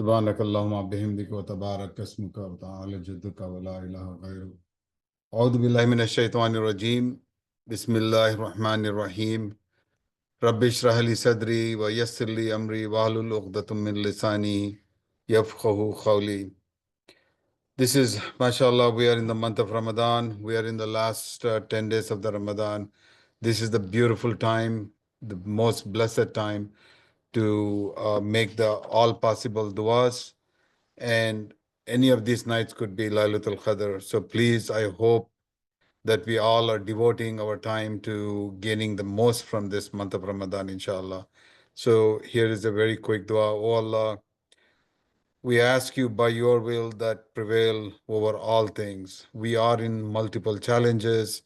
سبحانك اللهم بحمدك وتبارك اسمك وتعالى جدك ولا إله غيرك. أعوذ بالله من الشيطان الرجيم. بسم الله الرحمن الرحيم. رب اشرح لي صدري ويسر لي أمري واحلل عقدة من لساني يفقهوا قولي. This is, mashallah, we are in the month of Ramadan. We are in the last 10 days of the Ramadan. This is the beautiful time, the most blessed time to make the all possible duas. And any of these nights could be Laylatul Qadr. So please, I hope that we all are devoting our time to gaining the most from this month of Ramadan, inshallah. So here is a very quick dua. Oh Allah, we ask you by your will that prevail over all things. We are in multiple challenges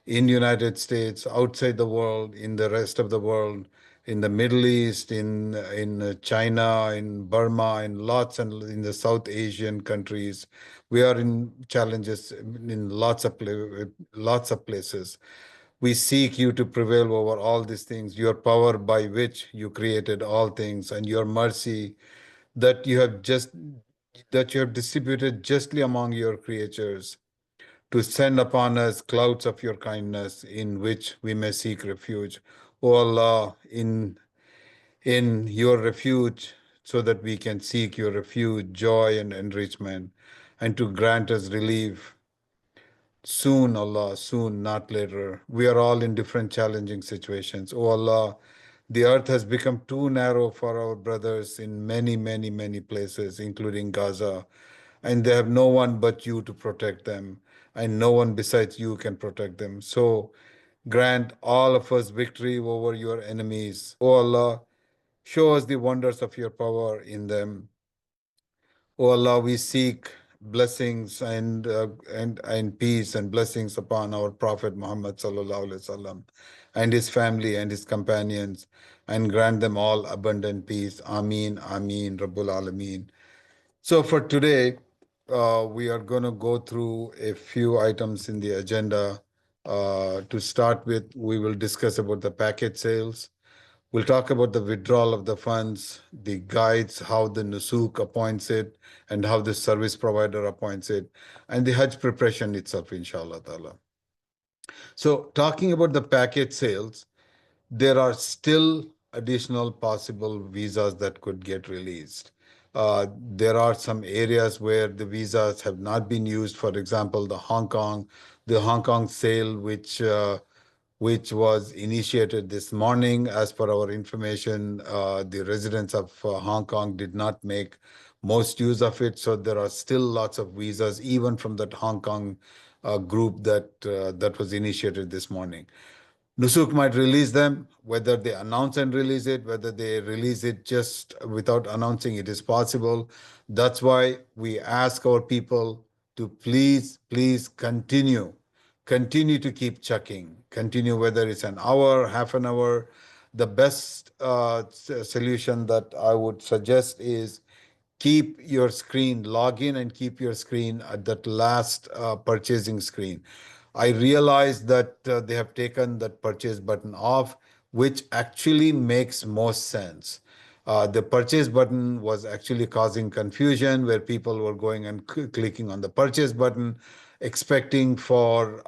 in United States, outside the world, in the rest of the world, in the Middle East, in China, in Burma, in lots and in the South Asian countries. We are in challenges in lots of places. We seek you to prevail over all these things, your power by which you created all things, and your mercy that you have just that you have distributed justly among your creatures, to send upon us clouds of your kindness in which we may seek refuge. O Allah, in your refuge, so that we can seek your refuge, joy and enrichment, and to grant us relief soon, Allah, soon, not later. We are all in different challenging situations. Oh Allah, the earth has become too narrow for our brothers in many, many, many places, including Gaza, and they have no one but you to protect them, and no one besides you can protect them. So grant all of us victory over your enemies. O Allah, show us the wonders of your power in them. O Allah, we seek blessings and peace and blessings upon our Prophet Muhammad sallallahu alaihi wasallam and his family and his companions, and grant them all abundant peace. Ameen, Ameen, Rabbul Alameen. So for today, we are going to go through a few items in the agenda. To start with, we will discuss about the package sales. We'll talk about the withdrawal of the funds, the guides, how the Nusuk appoints it, and how the service provider appoints it, and the Hajj preparation itself, inshallah ta'ala. So talking about the package sales, there are still additional possible visas that could get released. There are some areas where the visas have not been used. For example, the Hong Kong sale, which was initiated this morning. As per our information, the residents of Hong Kong did not make most use of it. So there are still lots of visas, even from that Hong Kong group that was initiated this morning. Nusuk might release them, whether they announce and release it, whether they release it just without announcing, it is possible. That's why we ask our people to please continue to keep checking, continue whether it's an hour, half an hour. The best solution that I would suggest is keep your screen, log in and keep your screen at that last purchasing screen. I realize that they have taken that purchase button off, which actually makes most sense. The purchase button was actually causing confusion where people were going and clicking on the purchase button, expecting for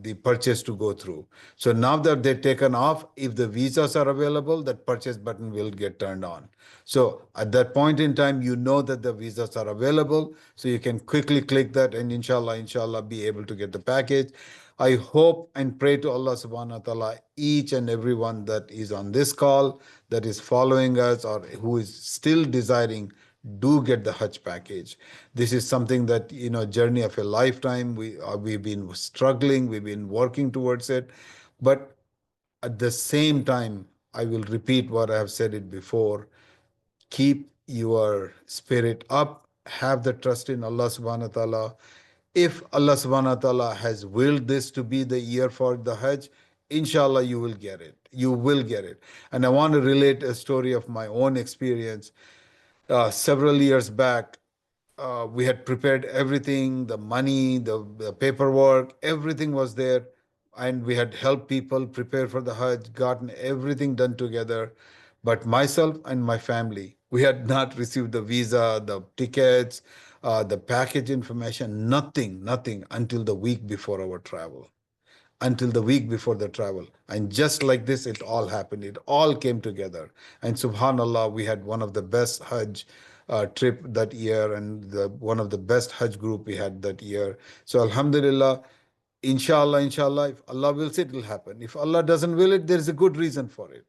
the purchase to go through. So now that they're taken off, if the visas are available, that purchase button will get turned on. So at that point in time, you know that the visas are available, so you can quickly click that and inshallah, be able to get the package. I hope and pray to Allah subhanahu wa ta'ala, each and everyone that is on this call, that is following us, or who is still desiring, do get the Hajj package. This is something that, journey of a lifetime. We've been struggling, we've been working towards it. But at the same time, I will repeat what I have said it before. Keep your spirit up, have the trust in Allah subhanahu wa ta'ala. If Allah subhanahu wa ta'ala has willed this to be the year for the Hajj, inshallah, you will get it. You will get it. And I want to relate a story of my own experience. Several years back, we had prepared everything, the money, the paperwork, everything was there. And we had helped people prepare for the Hajj, gotten everything done together. But myself and my family We had not received the visa, the tickets, the package information, nothing until the week before our travel, until the week before the travel. And just like this, it all happened. It all came together. And subhanallah, we had one of the best Hajj trip that year, and one of the best Hajj group we had that year. So alhamdulillah, inshallah, if Allah wills it, will happen. If Allah doesn't will it, there is a good reason for it.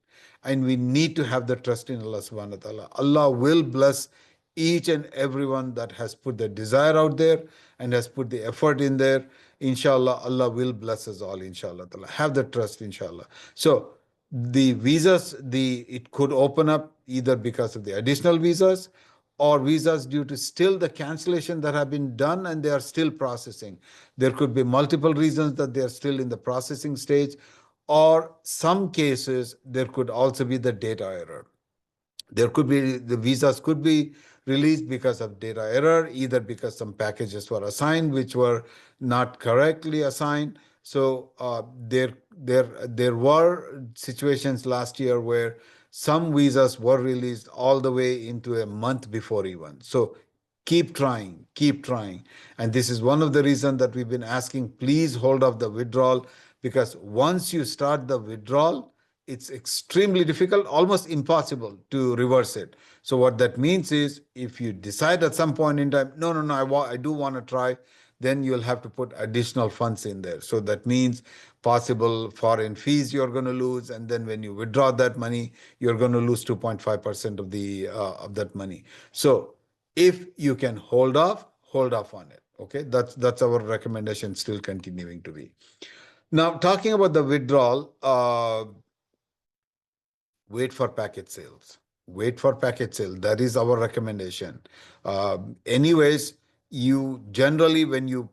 And we need to have the trust in Allah subhanahu wa ta'ala. Allah will bless each and everyone that has put the desire out there and has put the effort in there. Inshallah, Allah will bless us all, inshallah ta'ala. Have the trust, inshallah. So the visas, it could open up either because of the additional visas, or visas due to still the cancellation that have been done and they are still processing. There could be multiple reasons that they are still in the processing stage, or some cases there could also be the data error. There could be, the visas could be released because of data error, either because some packages were assigned which were not correctly assigned. So there were situations last year where some visas were released all the way into a month before even. So keep trying, keep trying. And this is one of the reasons that we've been asking, please hold off the withdrawal, because once you start the withdrawal, it's extremely difficult, almost impossible to reverse it. So what that means is, if you decide at some point in time, no, I do want to try, then you'll have to put additional funds in there. So that means possible foreign fees you're going to lose, and then when you withdraw that money, you're going to lose 2.5% of the of that money. So if you can hold off on it. Okay, that's our recommendation, still continuing to be. Now, talking about the withdrawal, wait for package sales. Wait for package sale. That is our recommendation. Anyways, you generally, when you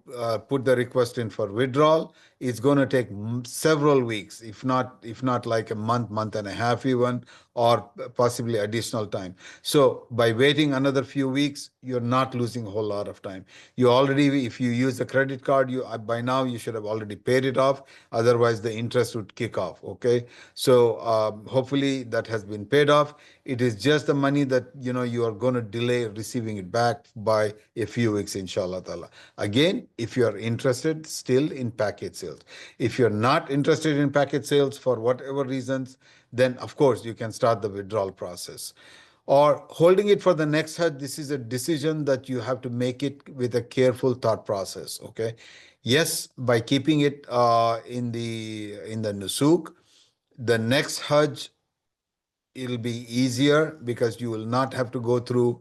put the request in for withdrawal, it's going to take several weeks, if not like a month and a half even, or possibly additional time. So by waiting another few weeks, you're not losing a whole lot of time. You already, if you use the credit card, you by now you should have already paid it off. Otherwise, the interest would kick off. Okay, so hopefully that has been paid off. It is just the money that you are going to delay receiving it back by a few weeks, inshallah ta'ala. Again, if you are interested still in package sales. If you're not interested in package sales for whatever reasons, then of course you can start the withdrawal process. Or holding it for the next Hajj, this is a decision that you have to make it with a careful thought process. Okay, yes, by keeping it in the Nusuk, the next Hajj, it'll be easier because you will not have to go through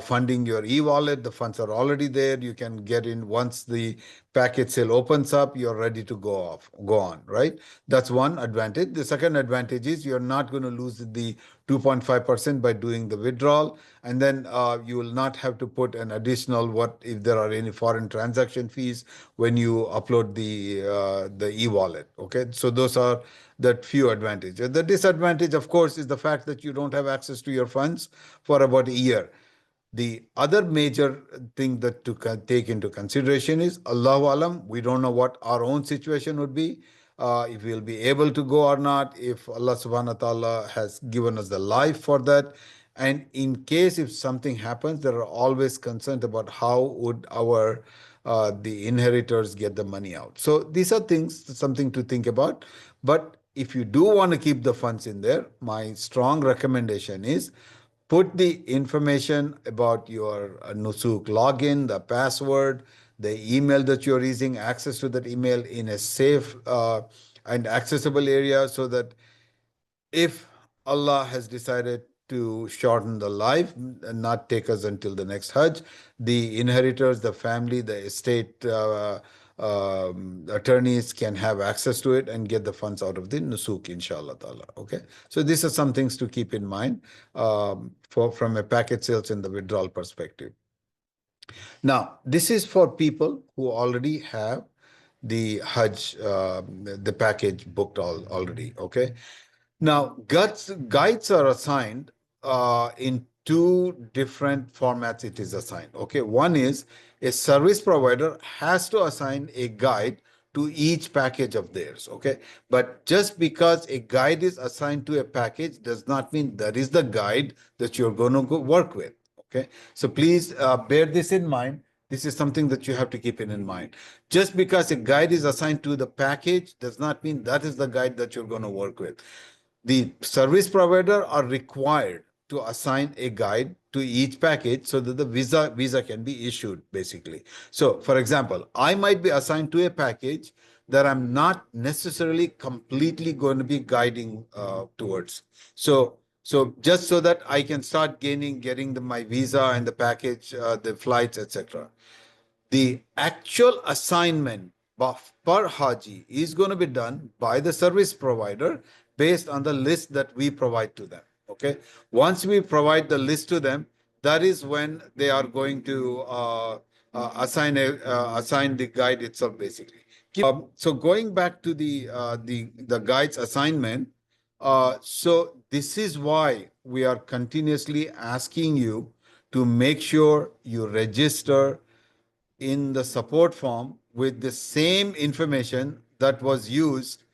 funding your e-wallet. The funds are already there. You can get in once the package sale opens up, you're ready to go on, right? That's one advantage. The second advantage is you're not going to lose the 2.5% by doing the withdrawal. And then you will not have to put an additional, what if there are any foreign transaction fees when you upload the e-wallet. Okay, so those are the few advantages. The disadvantage, of course, is the fact that you don't have access to your funds for about a year. The other major thing that to take into consideration is, Allahu Alam, we don't know what our own situation would be, if we'll be able to go or not, if Allah subhanahu wa ta'ala has given us the life for that. And in case if something happens, there are always concerns about how would our the inheritors get the money out. So these are things, something to think about. But if you do want to keep the funds in there, my strong recommendation is, put the information about your Nusuk login, the password, the email that you're using, access to that email in a safe and accessible area, so that if Allah has decided to shorten the life and not take us until the next Hajj, the inheritors, the family, the estate attorneys can have access to it and get the funds out of the Nusuk, inshallah ta'ala. Okay, so these are some things to keep in mind from a package sales and the withdrawal perspective. Now, this is for people who already have the Hajj, the package booked already. Okay. Now, guides are assigned in two different formats. It is assigned. Okay, one is a service provider has to assign a guide to each package of theirs, okay? But just because a guide is assigned to a package does not mean that is the guide that you're going to go work with, okay? So please bear this in mind. This is something that you have to keep it in mind. Just because a guide is assigned to the package does not mean that is the guide that you're going to work with. The service provider are required to assign a guide to each package so that the visa can be issued, basically. So, for example, I might be assigned to a package that I'm not necessarily completely going to be guiding towards. So just so that I can start getting my visa and the package, the flights, etc. The actual assignment per Haji is going to be done by the service provider based on the list that we provide to them. Okay. Once we provide the list to them, that is when they are going to assign the guide itself, basically. So going back to the guide's assignment, so this is why we are continuously asking you to make sure you register in the support form with the same information that was used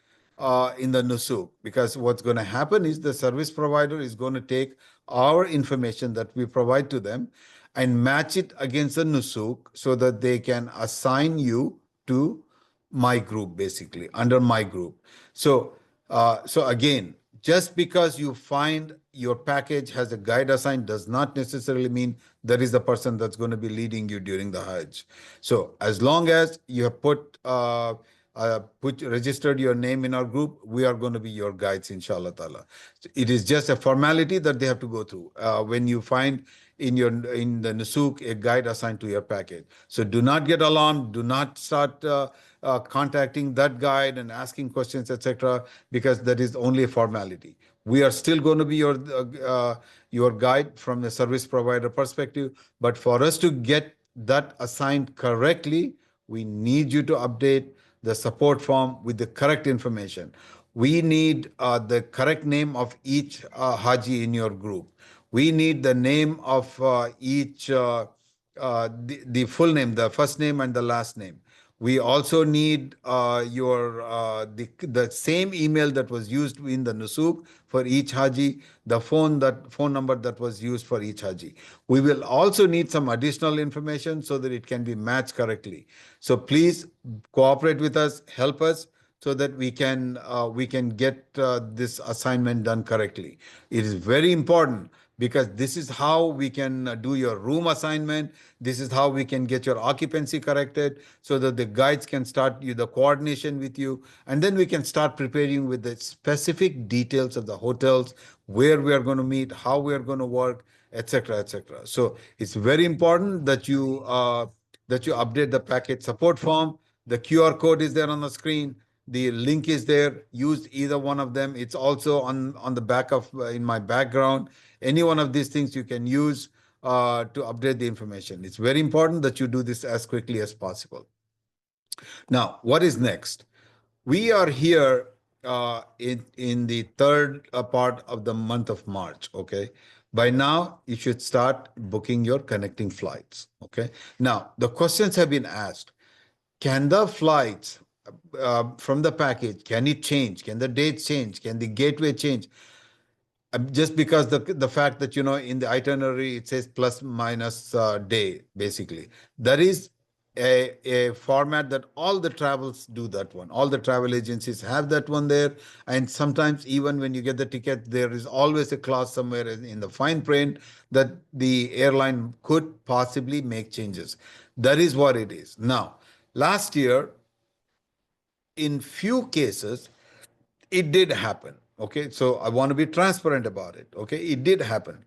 in the Nusuk. Because what's going to happen is the service provider is going to take our information that we provide to them and match it against the Nusuk so that they can assign you to my group, basically, under my group. So again, just because you find your package has a guide assigned does not necessarily mean that is the person that's going to be leading you during the Hajj. So as long as you have registered your name in our group, we are going to be your guides, inshallah ta'ala. It is just a formality that they have to go through when you find in the Nusuk a guide assigned to your package. So do not get alarmed. Do not start contacting that guide and asking questions, etc., because that is only a formality. We are still going to be your guide from the service provider perspective, but for us to get that assigned correctly, we need you to update the support form with the correct information. We need the correct name of each Haji in your group. We need the name of each, the full name, the first name and the last name. We also need the same email that was used in the Nusuk for each Haji, the phone number that was used for each Haji. We will also need some additional information so that it can be matched correctly. So please cooperate with us, help us, so that we can get this assignment done correctly. It is very important because this is how we can do your room assignment. This is how we can get your occupancy corrected so that the guides can start the coordination with you. And then we can start preparing with the specific details of the hotels, where we are going to meet, how we are going to work, etc., etc. So it's very important that you update the package support form. The QR code is there on the screen. The link is there. Use either one of them. It's also on the back of in my background. Any one of these things you can use to update the information. It's very important that you do this as quickly as possible. Now, what is next? We are here in the third part of the month of March, okay? By now, you should start booking your connecting flights, okay? Now, the questions have been asked. Can the flights from the package, can it change? Can the dates change? Can the gateway change? Just because the fact that, in the itinerary, it says plus minus day, basically. That is a format that all the travels do that one. All the travel agencies have that one there. And sometimes even when you get the ticket, there is always a clause somewhere in the fine print that the airline could possibly make changes. That is what it is. Now, last year, in few cases, it did happen. Okay, so I want to be transparent about it. Okay, it did happen.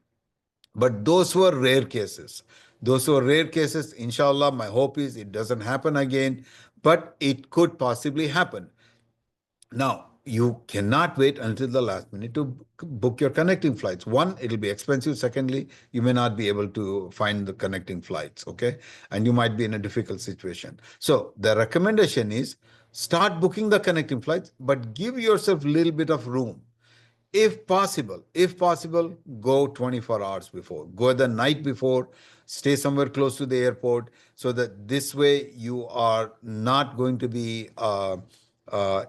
But those were rare cases. Those were rare cases. Inshallah, my hope is it doesn't happen again, but it could possibly happen. Now, you cannot wait until the last minute to book your connecting flights. One, it'll be expensive. Secondly, you may not be able to find the connecting flights, okay? And you might be in a difficult situation. So the recommendation is start booking the connecting flights, but give yourself a little bit of room. If possible, go 24 hours before. Go the night before, stay somewhere close to the airport, so that this way you are not going to be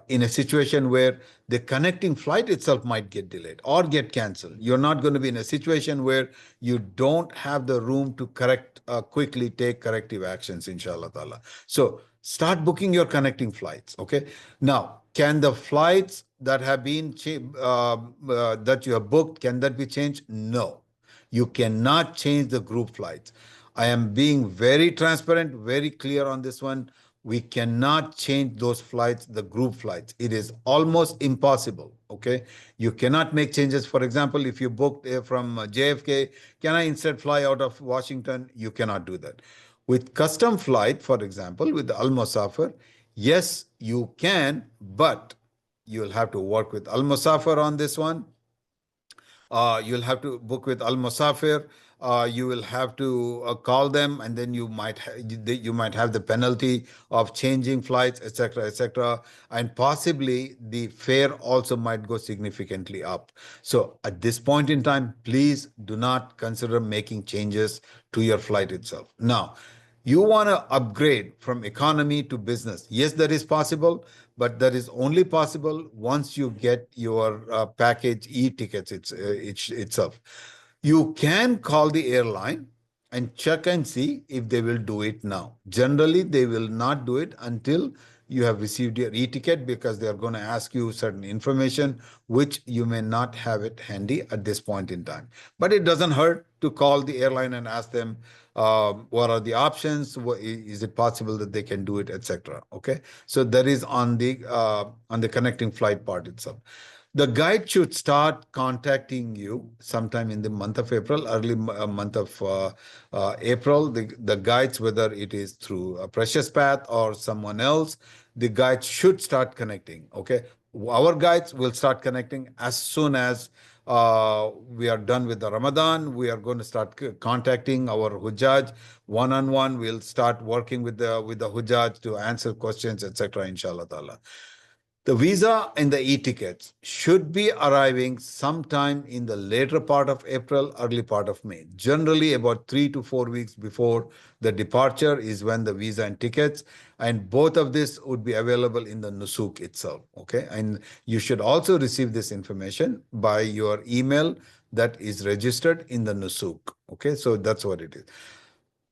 in a situation where the connecting flight itself might get delayed or get canceled. You're not going to be in a situation where you don't have the room to correct quickly take corrective actions, inshallah ta'ala. So start booking your connecting flights. Okay. Now, can the flights that have been that you have booked, can that be changed? No, you cannot change the group flights. I am being very transparent, very clear on this one. We cannot change those flights, the group flights. It is almost impossible. Okay, you cannot make changes. For example, if you booked from JFK, can I instead fly out of Washington? You cannot do that. With custom flight, for example, with the Al Musafir, yes, you can, but you'll have to work with Al Musafir on this one. You'll have to book with Al Musafir. You will have to call them, and then you might have the penalty of changing flights, etc., etc., and possibly the fare also might go significantly up. So at this point in time, please do not consider making changes to your flight itself. Now, you want to upgrade from economy to business. Yes, that is possible, but that is only possible once you get your package e-tickets itself. You can call the airline and check and see if they will do it now. Generally, they will not do it until you have received your e-ticket, because they are going to ask you certain information which you may not have it handy at this point in time. But it doesn't hurt to call the airline and ask them what are the options, is it possible that they can do it, etc. Okay, so that is on the connecting flight part itself. The guide should start contacting you sometime in the month of April, early month of April. The guides, whether it is through a Precious Path or someone else, the guides should start connecting. Okay, our guides will start connecting as soon as we are done with the Ramadan. We are going to start contacting our Hujjaj one-on-one. We'll start working with the Hujjaj to answer questions, etc. Inshallah ta'ala. The visa and the e-tickets should be arriving sometime in the later part of April, early part of May. Generally, about 3 to 4 weeks before the departure is when the visa and tickets, and both of this would be available in the Nusuk itself. Okay, and you should also receive this information by your email that is registered in the Nusuk. Okay, so that's what it is.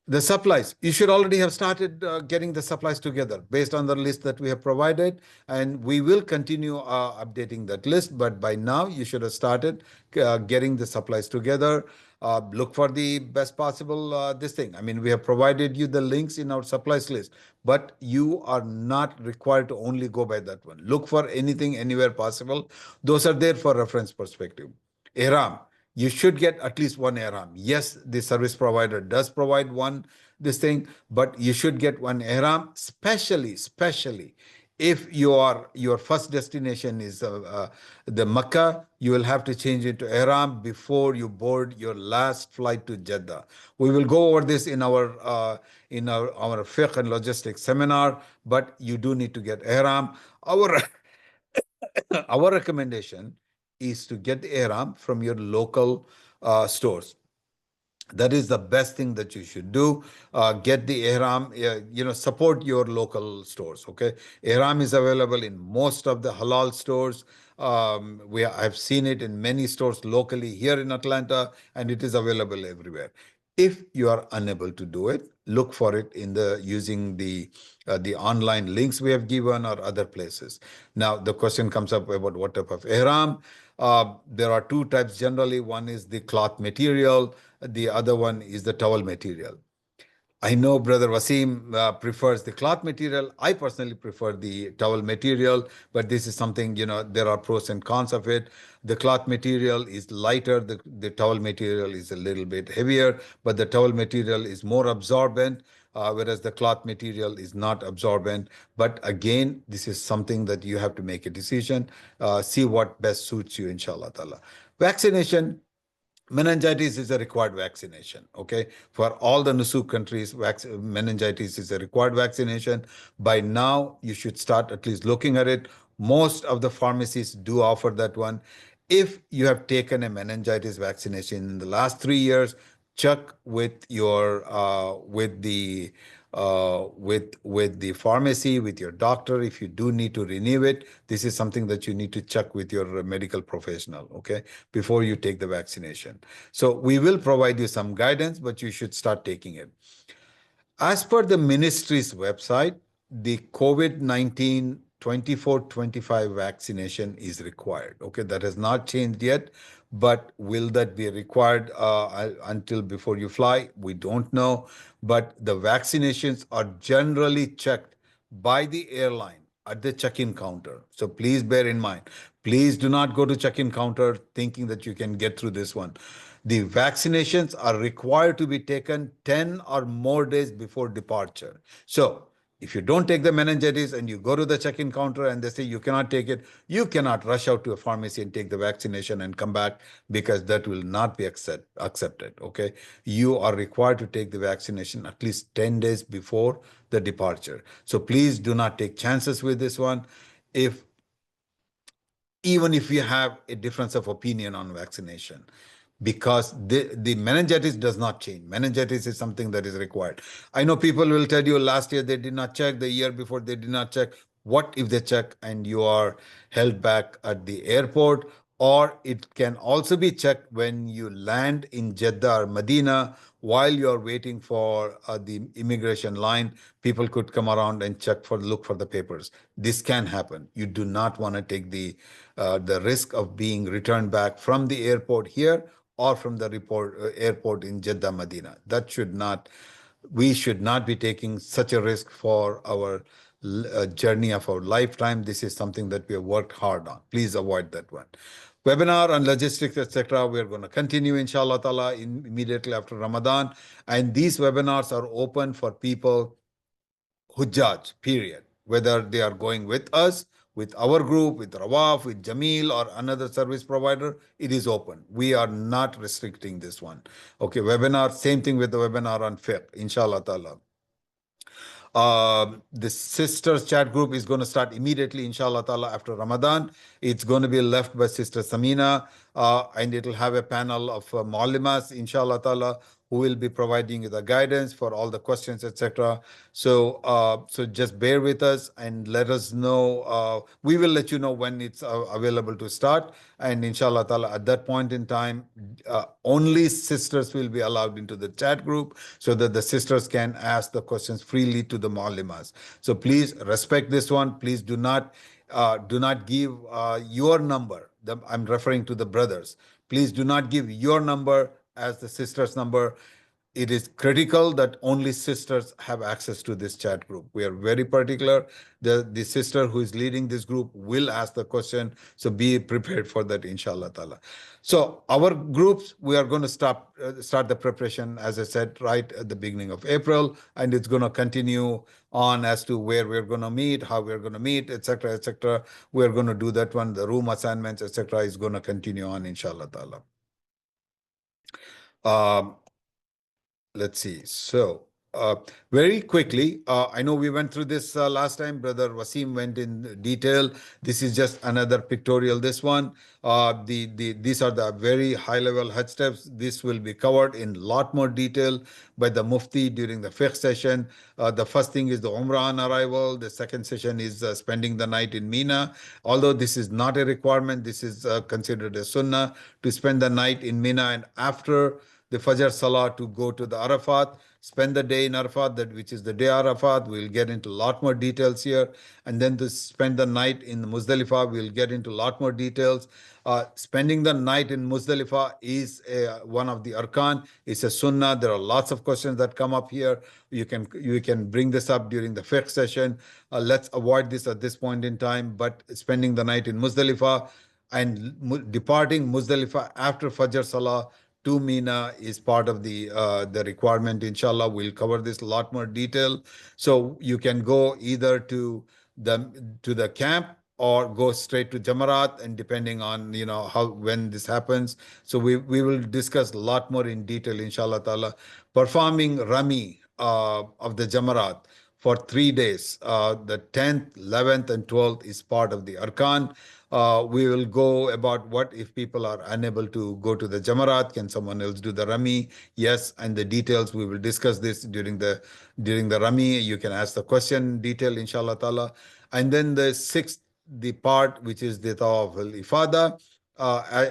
The supplies, you should already have started getting the supplies together based on the list that we have provided, and we will continue updating that list. But by now, you should have started getting the supplies together. Look for the best possible this thing. I mean, we have provided you the links in our supplies list, but you are not required to only go by that one. Look for anything, anywhere possible. Those are there for reference perspective. Ihram, you should get at least one ihram. Yes, the service provider does provide one this thing, but you should get one ihram, especially if your first destination is the Makkah. You will have to change it to ihram before you board your last flight to Jeddah. We will go over this in our fiqh and logistics seminar, but you do need to get ihram. Our recommendation is to get the ihram from your local stores. That is the best thing that you should do. Get the ihram, support your local stores. Okay, ihram is available in most of the halal stores. I've seen it in many stores locally here in Atlanta, and it is available everywhere. If you are unable to do it, look for it using the online links we have given or other places. Now, the question comes up about what type of ihram. There are two types generally. One is the cloth material. The other one is the towel material. I know Brother Wasim prefers the cloth material. I personally prefer the towel material, but this is something, there are pros and cons of it. The cloth material is lighter. The towel material is a little bit heavier, but the towel material is more absorbent, whereas the cloth material is not absorbent. But again, this is something that you have to make a decision, see what best suits you, inshallah ta'ala. Vaccination. Meningitis is a required vaccination. Okay, for all the Nusuk countries, meningitis is a required vaccination. By now, you should start at least looking at it. Most of the pharmacies do offer that one. If you have taken a meningitis vaccination in the last 3 years, check with your with the pharmacy, with your doctor. If you do need to renew it, this is something that you need to check with your medical professional, okay, before you take the vaccination. So we will provide you some guidance, but you should start taking it. As per the ministry's website, the COVID-19 24-25 vaccination is required. Okay, that has not changed yet, but will that be required until before you fly? We don't know. But the vaccinations are generally checked by the airline at the check-in counter. So please bear in mind, please do not go to check-in counter thinking that you can get through this one. The vaccinations are required to be taken 10 or more days before departure. So if you don't take the meningitis and you go to the check-in counter and they say you cannot take it, you cannot rush out to a pharmacy and take the vaccination and come back, because that will not be accepted. Okay. You are required to take the vaccination at least 10 days before the departure. So please do not take chances with this one. Even if you have a difference of opinion on vaccination, because the meningitis does not change. Meningitis is something that is required. I know people will tell you last year they did not check, the year before they did not check. What if they check and you are held back at the airport? Or it can also be checked when you land in Jeddah or Medina. While you're waiting for the immigration line, people could come around and look for the papers. This can happen. You do not want to take the risk of being returned back from the airport here or from the airport in Jeddah, Medina. We should not be taking such a risk for our journey of our lifetime. This is something that we have worked hard on. Please avoid that one. Webinar on logistics, etc. We're going to continue, inshallah ta'ala, immediately after Ramadan. And these webinars are open for people Hujjaj, period. Whether they are going with us, with our group, with Rawaf, with Jamil, or another service provider, it is open. We are not restricting this one. Okay, webinar, same thing with the webinar on fiqh, inshallah ta'ala. The sisters chat group is going to start immediately, inshallah ta'ala, after Ramadan. It's going to be left by Sister Samina, and it'll have a panel of Maulimas, inshallah ta'ala, who will be providing you the guidance for all the questions, etc. So just bear with us and let us know. We will let you know when it's available to start. And inshallah ta'ala, at that point in time, only sisters will be allowed into the chat group so that the sisters can ask the questions freely to the Maulimas. So please respect this one. Please do not give your number. I'm referring to the brothers. Please do not give your number as the sister's number. It is critical that only sisters have access to this chat group. We are very particular. The sister who is leading this group will ask the question. So be prepared for that, inshallah ta'ala. So our groups, we are going to start the preparation, as I said, right at the beginning of April. And it's going to continue on as to where we're going to meet, how we're going to meet, etc., etc. We're going to do that one. The room assignments, etc., is going to continue on, inshallah ta'ala. Let's see. So very quickly, I know we went through this last time. Brother Wasim went in detail. This is just another pictorial. This one, these are the very high-level Hajj steps. This will be covered in lot more detail by the Mufti during the fiqh session. The first thing is the Umrah on arrival. The second session is spending the night in Mina. Although this is not a requirement, this is considered a sunnah to spend the night in Mina, and after the Fajr Salah to go to the Arafat, spend the day in Arafat, which is the day Arafat. We'll get into a lot more details here. And then to spend the night in Muzdalifah, we'll get into a lot more details. Spending the night in Muzdalifah is one of the arkan. It's a sunnah. There are lots of questions that come up here. You can bring this up during the fiqh session. Let's avoid this at this point in time. But spending the night in Muzdalifah and departing Muzdalifah after Fajr Salah to Mina is part of the requirement. Inshallah, we'll cover this a lot more detail. So you can go either to the camp or go straight to Jamarat, and depending on when this happens. So we will discuss a lot more in detail, inshallah ta'ala. Performing Rami of the Jamarat for 3 days. The 10th, 11th, and 12th is part of the Arkan. We will go about what if people are unable to go to the Jamarat, can someone else do the Rami? Yes, and the details, we will discuss this during the Rami. You can ask the question detail, inshallah ta'ala. And then the sixth, the part which is the Tawaf al-Ifada,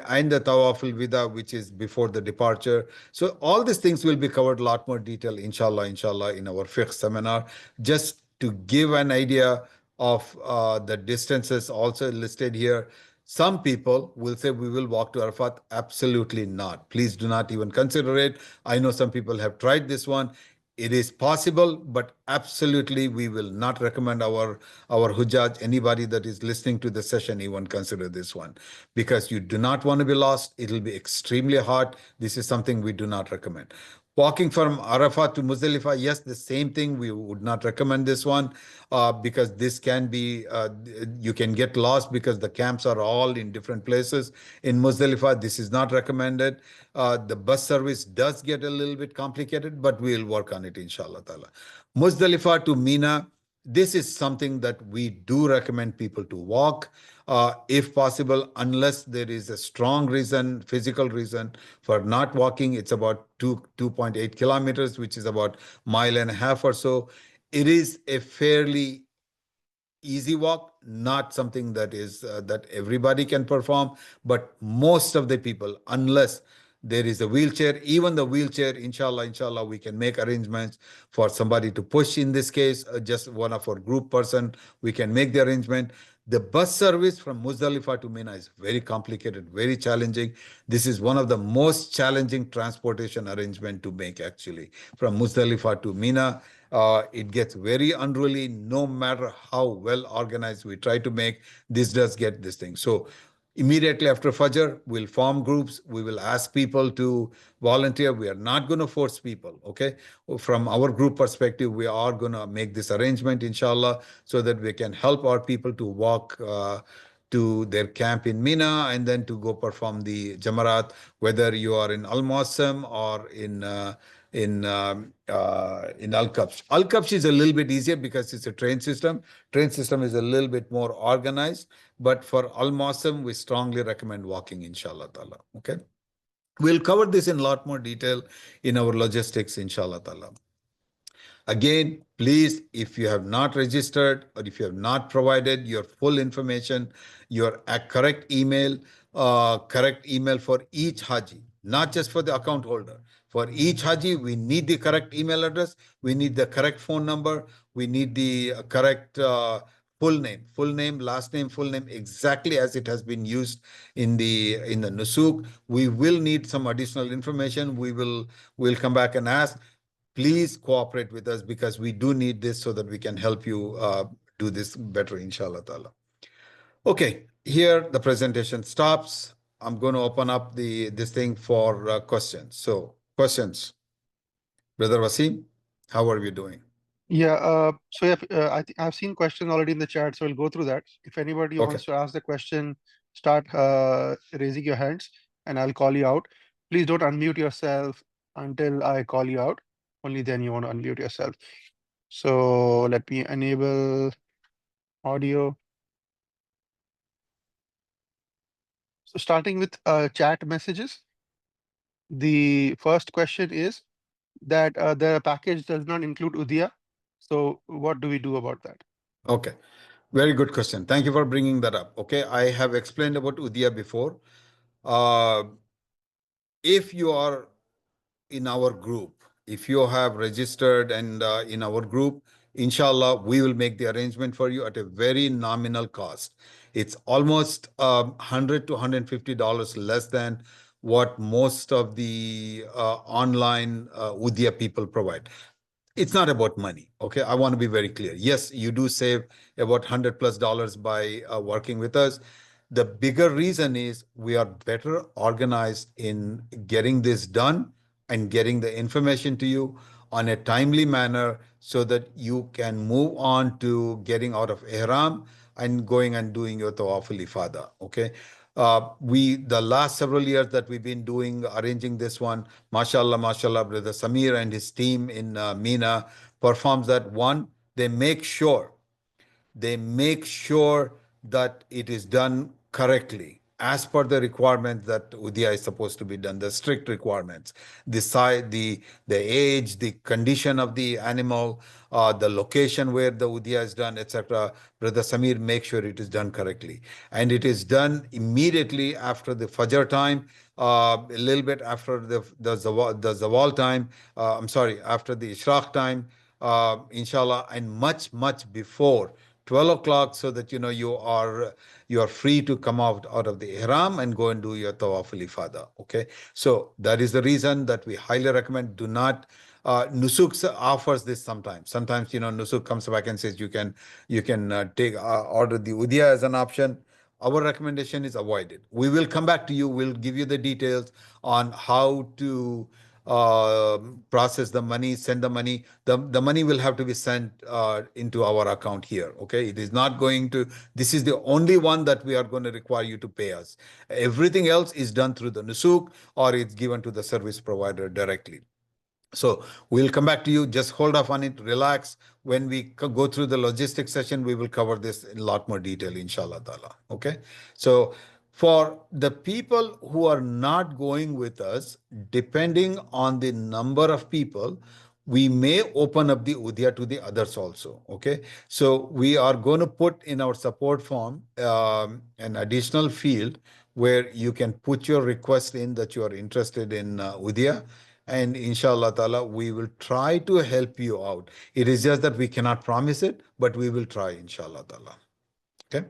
and the Tawaf al-Wida, which is before the departure. So all these things will be covered a lot more detail, inshallah, in our fiqh seminar. Just to give an idea of the distances also listed here. Some people will say we will walk to Arafat. Absolutely not. Please do not even consider it. I know some people have tried this one. It is possible, but absolutely we will not recommend our Hujjaj, anybody that is listening to the session, even consider this one, because you do not want to be lost. It will be extremely hard. This is something we do not recommend. Walking from Arafat to Muzdalifah, yes, the same thing. We would not recommend this one because this can be, you can get lost because the camps are all in different places. In Muzdalifah, this is not recommended. The bus service does get a little bit complicated, but we'll work on it, inshallah ta'ala. Muzdalifah to Mina, this is something that we do recommend people to walk, if possible, unless there is a strong reason, physical reason for not walking. It's about 2.8 kilometers, which is about mile and a half or so. It is a fairly easy walk, not something that is that everybody can perform, but most of the people, unless there is a wheelchair, even the wheelchair, inshallah, we can make arrangements for somebody to push. In this case, just one of our group person, we can make the arrangement. The bus service from Muzdalifah to Mina is very complicated, very challenging. This is one of the most challenging transportation arrangement to make, actually, from Muzdalifah to Mina. It gets very unruly. No matter how well organized we try to make, this does get this thing. So immediately after Fajr, we'll form groups. We will ask people to volunteer. We are not going to force people, okay? From our group perspective, we are going to make this arrangement, inshallah, so that we can help our people to walk to their camp in Mina and then to go perform the Jamarat, whether you are in Al Muassam or in Al Kabsh. Al Kabsh is a little bit easier because it's a train system. Train system is a little bit more organized, but for Al Muassam, we strongly recommend walking, inshallah ta'ala. Okay. We'll cover this in a lot more detail in our logistics, inshallah ta'ala. Again, please, if you have not registered or if you have not provided your full information, your correct email for each Haji, not just for the account holder. For each Haji, we need the correct email address, we need the correct phone number, we need the correct full name, last name, full name, exactly as it has been used in the Nusuk. We will need some additional information. We'll come back and ask. Please cooperate with us because we do need this so that we can help you do this better, inshallah ta'ala. Okay, here the presentation stops. I'm going to open up this thing for questions. So, questions. Brother Wasim, how are you doing? Yeah, so yeah, I've seen questions already in the chat, so we'll go through that. If anybody wants to ask the question, start raising your hands and I'll call you out. Please don't unmute yourself until I call you out. Only then you want to unmute yourself. So let me enable audio. So starting with chat messages, the first question is that the package does not include Udia. So what do we do about that? Okay, very good question. Thank you for bringing that up. Okay, I have explained about Udia before. If you are in our group, if you have registered and in our group, inshallah, we will make the arrangement for you at a very nominal cost. It's almost $100 to $150 less than what most of the online Udia people provide. It's not about money, okay? I want to be very clear. Yes, you do save about $100+ by working with us. The bigger reason is we are better organized in getting this done and getting the information to you on a timely manner so that you can move on to getting out of Ihram and going and doing your Tawaf al-Ifada, okay? The last several years that we've been arranging this one, mashallah, brother Samir and his team in Mina performs that one they make sure that it is done correctly as per the requirements that Udya is supposed to be done, the strict requirements, the size, the age, the condition of the animal, the location where the Udya is done, etc. Brother Samir, make sure it is done correctly. And it is done immediately after the Fajr time, a little bit after the Zawal time, I'm sorry, after the Ishraq time, inshallah, and much before 12 o'clock, so that you are free to come out of the ihram and go and do your tawaf al-ifada. Okay, so that is the reason that we highly recommend. Do not Nusuk offers this sometimes Nusuk comes back and says you can take order the udya as an option. Our recommendation is avoid it. We will come back to you. We'll give you the details on how to process the money, send the money. The money will have to be sent into our account here. Okay, it is not going to. This is the only one that we are going to require you to pay us. Everything else is done through the Nusuk, or it's given to the service provider directly. So we'll come back to you. Just hold off on it. Relax. When we go through the logistics session, we will cover this in a lot more detail, inshallah ta'ala. Okay. So for the people who are not going with us, depending on the number of people, we may open up the udya to the others also. Okay. So we are going to put in our support form an additional field where you can put your request in that you are interested in udya. And inshallah ta'ala, we will try to help you out. It is just that we cannot promise it, but we will try, inshallah ta'ala. Okay.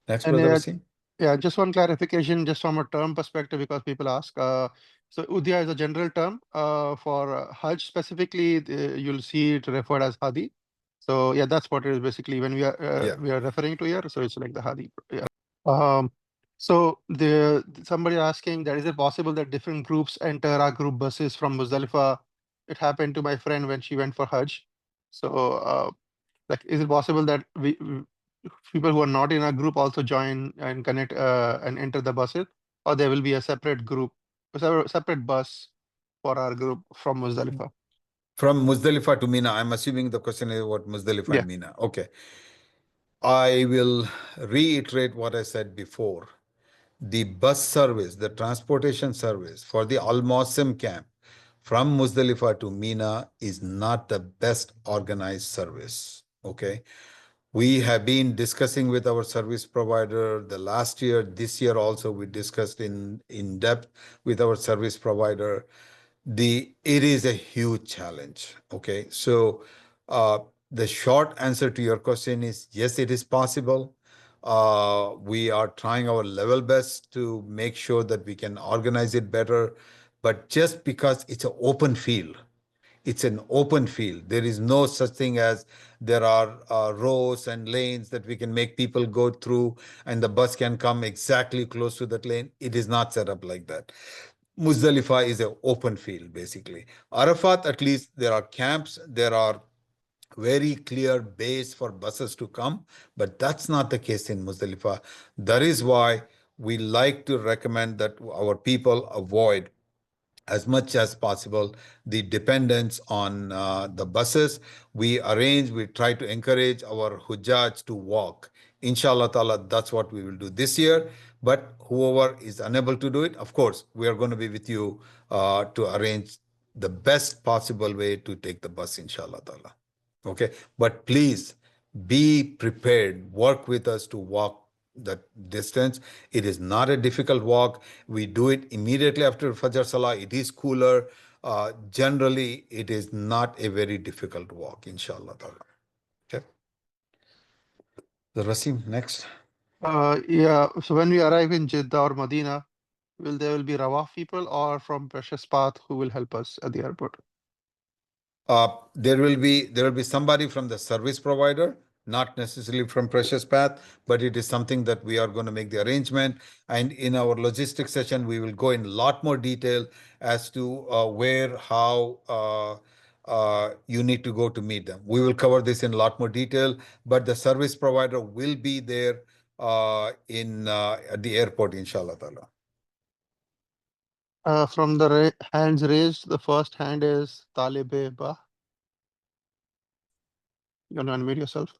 Next, And Brother Wasim. yeah, just one clarification, just from a term perspective, because people ask. So Udya is a general term. For Hajj specifically, you'll see it referred as Hadi. So yeah, that's what it is basically when we are referring to here. So it's like the Hadi. Yeah. So somebody asking that, is it possible that different groups enter our group buses from Muzdalifah? It happened to my friend when she went for Hajj. So like, is it possible that people who are not in a group also join and connect and enter the buses, or there will be a separate group, separate bus for our group from Muzdalifah? From Muzdalifah to Mina. I'm assuming the question is about Muzdalifah and Mina. Okay. I will reiterate what I said before. The bus service, the transportation service for the Al Mawsim camp from Muzdalifah to Mina is not the best organized service. Okay. We have been discussing with our service provider the last year. This year also we discussed in depth with our service provider. It is a huge challenge. Okay, so the short answer to your question is yes, it is possible. We are trying our level best to make sure that we can organize it better. But just because it's an open field, it's an open field. There is no such thing as there are rows and lanes that we can make people go through and the bus can come exactly close to that lane. It is not set up like that. Muzdalifah is an open field, basically. Arafat, at least there are camps, there are very clear base for buses to come, but that's not the case in Muzdalifah. That is why we like to recommend that our people avoid as much as possible the dependence on the buses. We try to encourage our Hujjaj to walk. Inshallah ta'ala, that's what we will do this year. But whoever is unable to do it, of course, we are going to be with you to arrange the best possible way to take the bus, inshallah ta'ala. Okay, but please be prepared. Work with us to walk that distance. It is not a difficult walk. We do it immediately after Fajr Salah. It is cooler. Generally, it is not a very difficult walk, inshallah. Okay. The Rasim, next. Yeah. So when we arrive in Jeddah or Medina, there will be Rawaf people or from Precious Path who will help us at the airport? There will be somebody from the service provider, not necessarily from Precious Path, but it is something that we are going to make the arrangement. And in our logistics session, we will go in a lot more detail as to where, how you need to go to meet them. We will cover this in a lot more detail, but the service provider will be there at the airport, inshallah ta'ala. From the hands raised, the first hand is Talib Ba. You want to unmute yourself?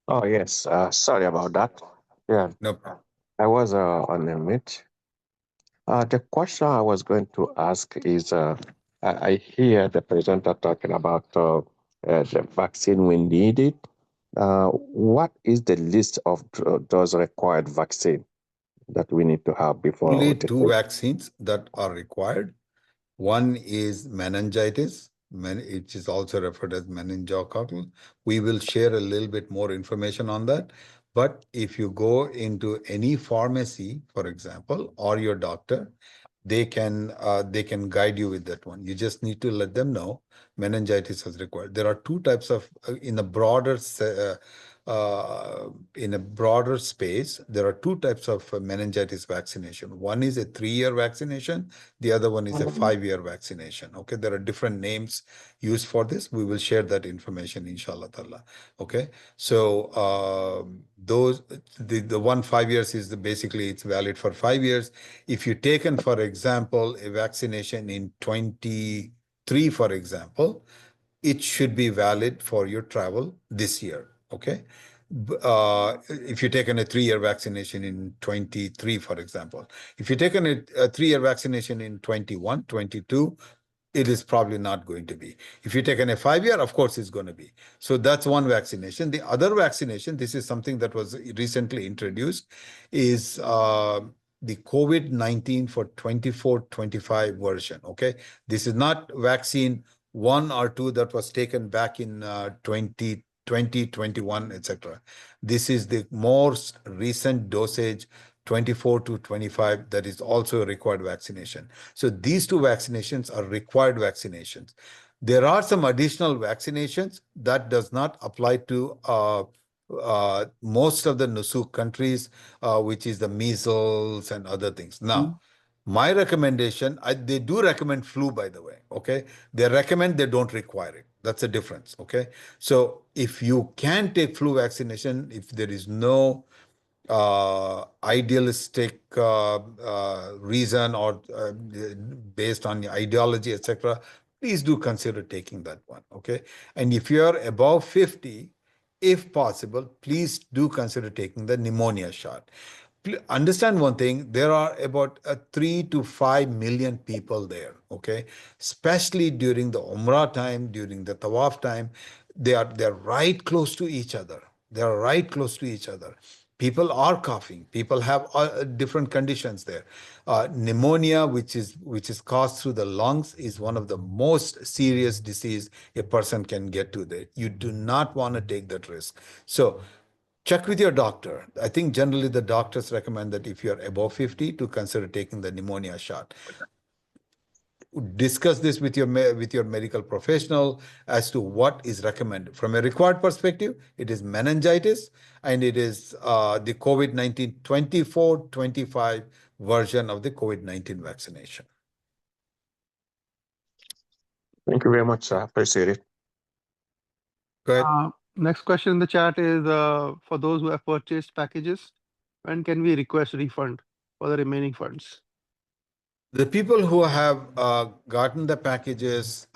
Oh, yes. Sorry about that. Yeah, No problem. I was on the mute. The question I was going to ask is I hear the presenter talking about the vaccine we needed. What is the list of those required vaccine that we need to have before Only we take two it? vaccines that are required. One is meningitis, which is also referred as meningococcal. We will share a little bit more information on that. But if you go into any pharmacy, for example, or your doctor, they can guide you with that one. You just need to let them know meningitis is required. There are two types of in a broader space. There are two types of meningitis vaccination. One is a 3-year vaccination. The other one is a 5-year vaccination. Okay, there are different names used for this. We will share that information, inshallah ta'ala. Okay, so the 5 years is basically it's valid for 5 years. If you taken, for example, a vaccination in 23, for example, it should be valid for your travel this year. Okay. If you've taken a 3-year vaccination in 23, for example, if you've taken a 3-year vaccination in 21, 22, it is probably not going to be. If you taken a 5-year, of course it's going to be. So that's one vaccination. The other vaccination, this is something that was recently introduced, is the COVID-19 for 24-25 version. Okay, this is not vaccine 1 or 2 that was taken back in 2020, 21, etc. This is the most recent dosage, 24 to 25, that is also a required vaccination. So these two vaccinations are required vaccinations. There are some additional vaccinations that does not apply to most of the Nusuk countries, which is the measles and other things. Now, my recommendation, they do recommend flu, by the way, okay? They recommend, they don't require it. That's a difference, okay? So if you can take flu vaccination, if there is no idealistic reason or based on your ideology, etc., please do consider taking that one, okay? And if you're above 50, if possible, please do consider taking the pneumonia shot. Understand one thing, there are about 3 to 5 million people there, okay? Especially during the Umrah time, during the Tawaf time, they're right close to each other. They're right close to each other. People are coughing. People have different conditions there. Pneumonia, which is caused through the lungs, is one of the most serious disease a person can get to there. You do not want to take that risk. So check with your doctor. I think generally the doctors recommend that if you're above 50 to consider taking the pneumonia shot. Discuss this with your medical professional as to what is recommended. From a required perspective, it is meningitis and it is the COVID-19 24-25 version of the COVID-19 vaccination. Thank you very much, sir. Appreciate it. Go ahead. Next question in the chat is for those who have purchased packages, when can we request refund for the remaining funds? The people who have gotten the packages,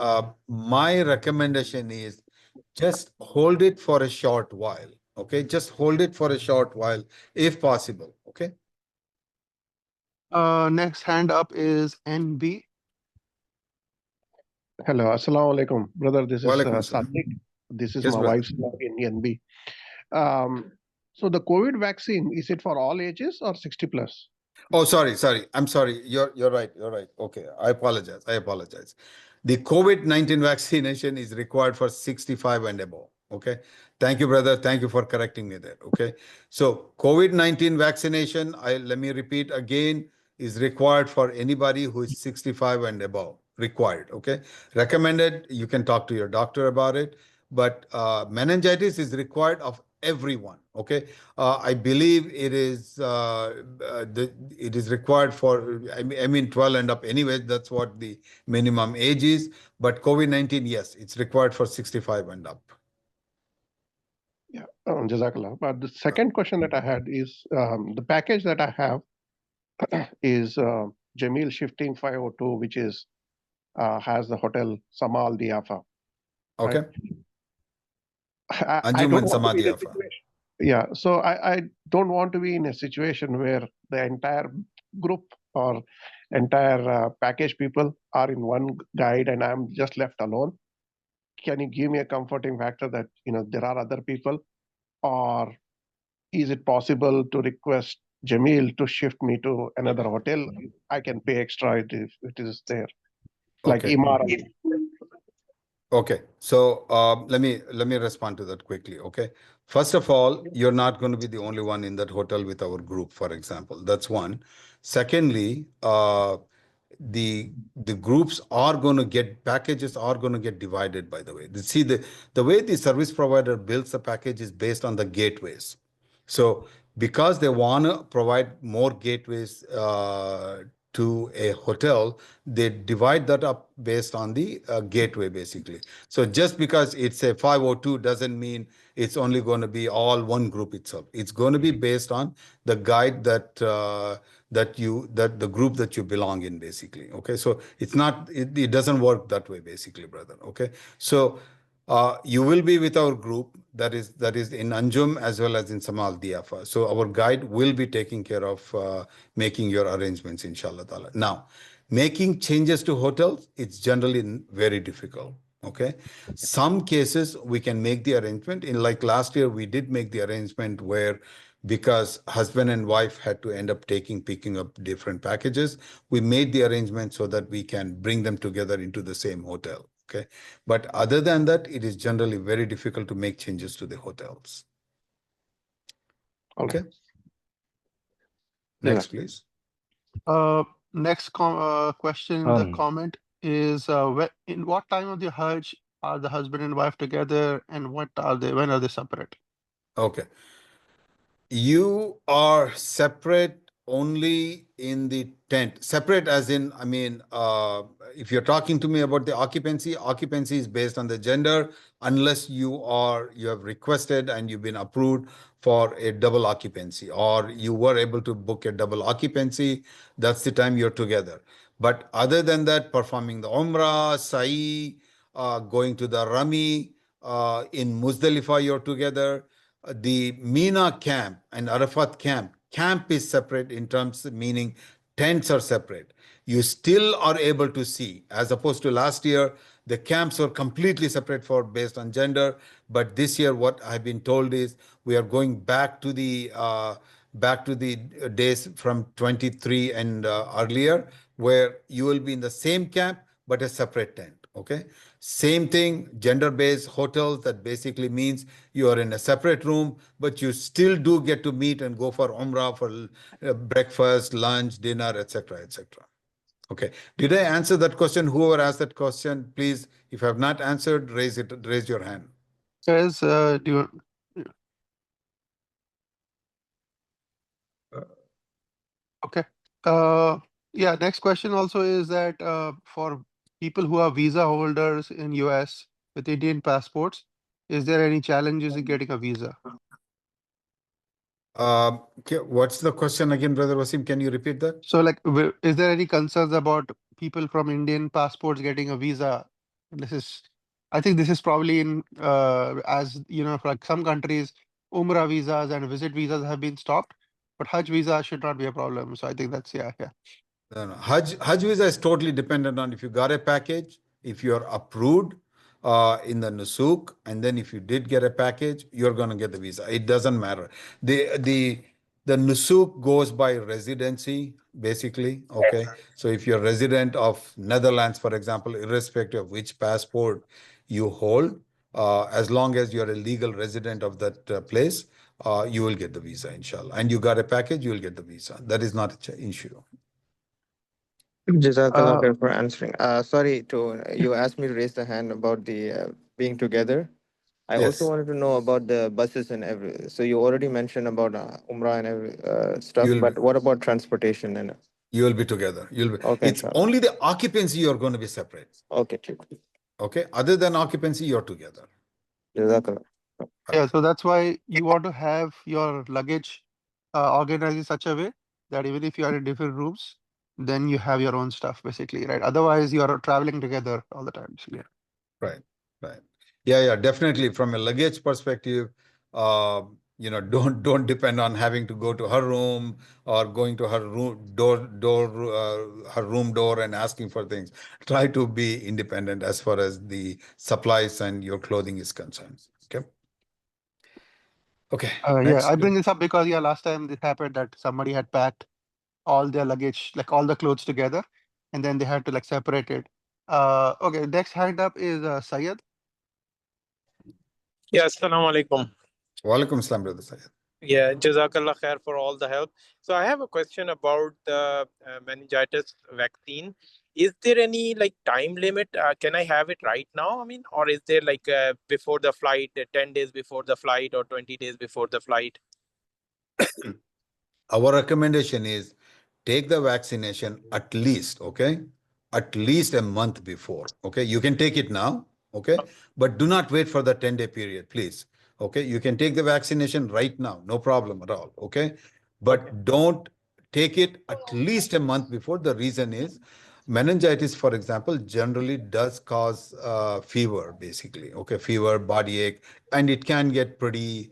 my recommendation is just hold it for a short while. Okay, just hold it for a short while if possible. Okay. Next hand up is NB. Hello, assalamu alaikum, brother. This is Walaikum assalam. Sadiq. This is Yes, my brother. wife's in NB. So the COVID vaccine, is it for all ages or 60 plus? Oh, sorry. I'm sorry. You're right. You're right. Okay. I apologize. The COVID-19 vaccination is required for 65 and above. Okay. Thank you, brother. Thank you for correcting me there. Okay. So COVID-19 vaccination, let me repeat again, is required for anybody who is 65 and above. Required. Okay. Recommended. You can talk to your doctor about it. But meningitis is required of everyone. Okay. I believe it is it is required for, I mean 12 and up anyway. That's what the minimum age is. But COVID-19, yes, it's required for 65 and up. Yeah, Jazakallah. But the second question that I had is the package that I have is Jamil Shifting 502, which is has the hotel Samal Diafa. Okay. Right? I Anjum don't and want to be in a Samadhi Afa. situation. Yeah, so I don't want to be in a situation where the entire group or entire package people are in one guide and I'm just left alone. Can you give me a comforting factor that there are other people, or is it possible to request Jamil to shift me to another hotel? I can pay extra if it is there, like Okay. Imarat. Okay, so let me respond to that quickly. Okay, first of all, you're not going to be the only one in that hotel with our group, for example. That's one. Secondly, the groups are going to get packages are going to get divided. By the way, see the way the service provider builds the package is based on the gateways. So because they want to provide more gateways to a hotel, they divide that up based on the gateway, basically. So just because it's a 502 doesn't mean it's only going to be all one group itself. It's going to be based on the guide that the group that you belong in, basically. Okay, so it's not it doesn't work that way, basically, brother. Okay, so you will be with our group that is in Anjum as well as in Samal Diafa. So our guide will be taking care of making your arrangements, inshallah ta'ala. Now, making changes to hotels, it's generally very difficult. Okay, some cases we can make the arrangement. In like last year, we did make the arrangement where because husband and wife had to end up picking up different packages, we made the arrangement so that we can bring them together into the same hotel. Okay, but other than that, it is generally very difficult to make changes to the hotels. Okay. Next, please. Next question in the comment is in what time of the Hajj are the husband and wife together, and when are they separate? Okay. You are separate only in the tent. Separate as in, I mean, if you're talking to me about the occupancy is based on the gender, unless you have requested and you've been approved for a double occupancy, or you were able to book a double occupancy, that's the time you're together. But other than that, performing the Umrah, Sa'i, going to the Rami, in Muzdalifah, you're together. The Mina camp and Arafat camp is separate in terms of meaning tents are separate. You still are able to see, as opposed to last year, the camps were completely separate based on gender. But this year, what I've been told is we are going back to the days from 23 and earlier, where you will be in the same camp but a separate tent. Okay, same thing, gender-based hotels. That basically means you are in a separate room, but you still do get to meet and go for Umrah, for breakfast, lunch, dinner, etc., etc. Okay, did I answer that question? Whoever asked that question, please, if I have not answered, raise your hand. Says, do you? Okay. Yeah. Next question also is that for people who are visa holders in US with Indian passports, is there any challenges in getting a visa? Okay, what's the question again, Brother Wasim? Can you repeat that? So, like, is there any concerns about people from Indian passports getting a visa? I think this is probably in, as you know, for like some countries, Umrah visas and visit visas have been stopped, but Hajj visa should not be a problem. So I think that's, yeah. No. Hajj visa is totally dependent on if you got a package, if you're approved in the Nusuk, and then if you did get a package, you're going to get the visa. It doesn't matter. The Nusuk goes by residency, basically. Okay, so if you're a resident of Netherlands, for example, irrespective of which passport you hold, as long as you're a legal resident of that place, you will get the visa, inshallah. And you got a package, you will get the visa. That is not an issue. Jazakallah khair for answering. Sorry you asked me to raise the hand about the being together. I also Yes. wanted to know about the buses and so you already mentioned about Umrah and stuff, but what about transportation and? You will be together. Okay, It's only the occupancy you're going to be separate. Okay. Okay. Other than occupancy, you're together. Jazakallah. Yeah, so that's why you want to have your luggage organized in such a way that even if you are in different rooms, then you have your own stuff, basically, right? Otherwise, you are traveling together all the time. So, yeah. Right. Yeah, definitely. From a luggage perspective, don't depend on having to go to her room or going to her room her room door and asking for things. Try to be independent as far as the supplies and your clothing is concerned. Okay. Yeah, Next. I bring this up because last time this happened that somebody had packed all their luggage, like all the clothes together, and then they had to like separate it. Okay, next hand up is Syed. Yeah, assalamu alaikum. Walaikum assalam, brother Syed. Yeah, Jazakallah khair for all the help. So I have a question about the meningitis vaccine. Is there any like time limit? Can I have it right now? I mean, or is there like before the flight, 10 days before the flight or 20 days before the flight? Our recommendation is take the vaccination at least a month before. You can take it now, but do not wait for the 10-day period, please. You can take the vaccination right now, no problem at all. But don't take it at least a month before. The reason is meningitis, for example, generally does cause fever, basically. Fever, body ache, and it can get pretty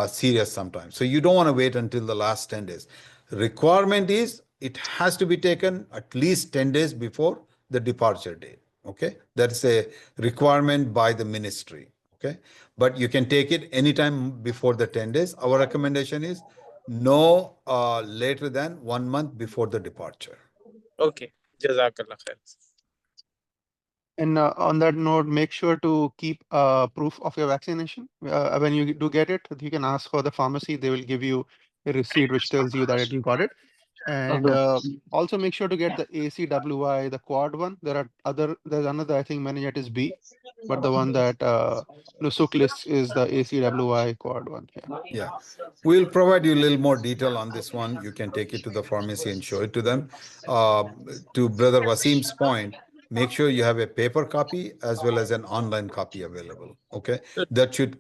serious sometimes. So you don't want to wait until the last 10 days. Requirement is it has to be taken at least 10 days before the departure date. That's a requirement by the ministry. But you can take it anytime before the 10 days. Our recommendation is no later than 1 month before the departure. Okay, Jazakallah khair. And on that note, make sure to keep proof of your vaccination. When you do get it, you can ask for the pharmacy. They will give you a receipt which tells you that you got it. And also make sure to get the ACWI, the quad one. There's another, I think, meningitis B, but the one that Nusuk lists is the ACWI quad one. Yeah. We'll provide you a little more detail on this one. You can take it to the pharmacy and show it to them. To Brother Wasim's point, make sure you have a paper copy as well as an online copy available. That should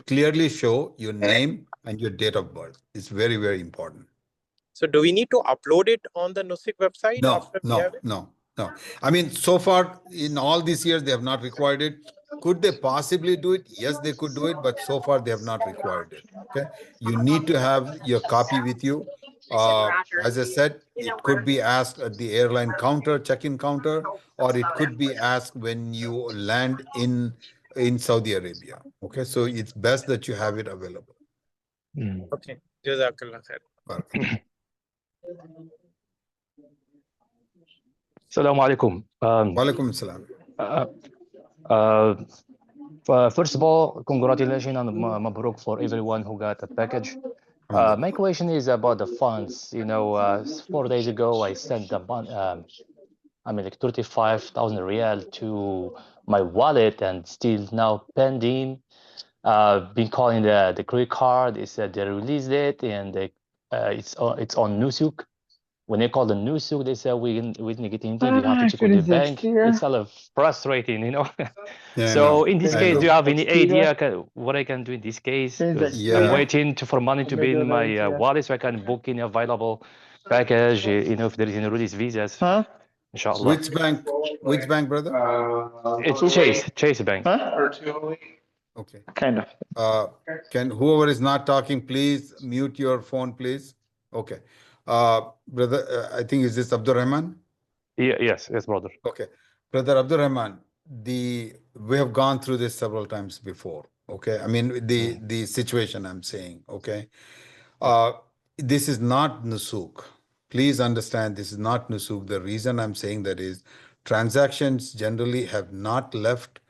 clearly show your name and your date of birth. It's very, very important. So do we need to upload it on the Nusuk website? No. I mean, so far in all these years, they have not required it. Could they possibly do it? Yes, they could do it, but so far they have not required it. You need to have your copy with you. As I said, it could be asked at the airline counter, check-in counter, or it could be asked when you land in Saudi Arabia. So it's best that you have it available. Okay, Jazakallah khair. Assalamu alaikum. Walaikum assalam. First of all, congratulations and mabruk for everyone who got a package. My question is about the funds. 4 days ago, I sent like 35,000 riyal to my wallet and still now pending. Been calling the credit card. They said they released it and it's on Nusuk. When they call the Nusuk, they say we didn't get anything. You have to check with the bank. It's a little frustrating, So in this case, do you have any idea what I can do in this case? I'm waiting for money to be in my wallet so I can book any available package. If there is any release visas. Inshallah. Which bank, brother? It's Chase Bank. Okay. Kind of. Can whoever is not talking, please mute your phone, please. Okay. Brother, I think is this Abdul Rahman? Yes, brother. Okay. Brother Abdul Rahman, we have gone through this several times before. I mean, the situation I'm saying. This is not Nusuk. Please understand, this is not Nusuk. The reason I'm saying that is transactions generally have not left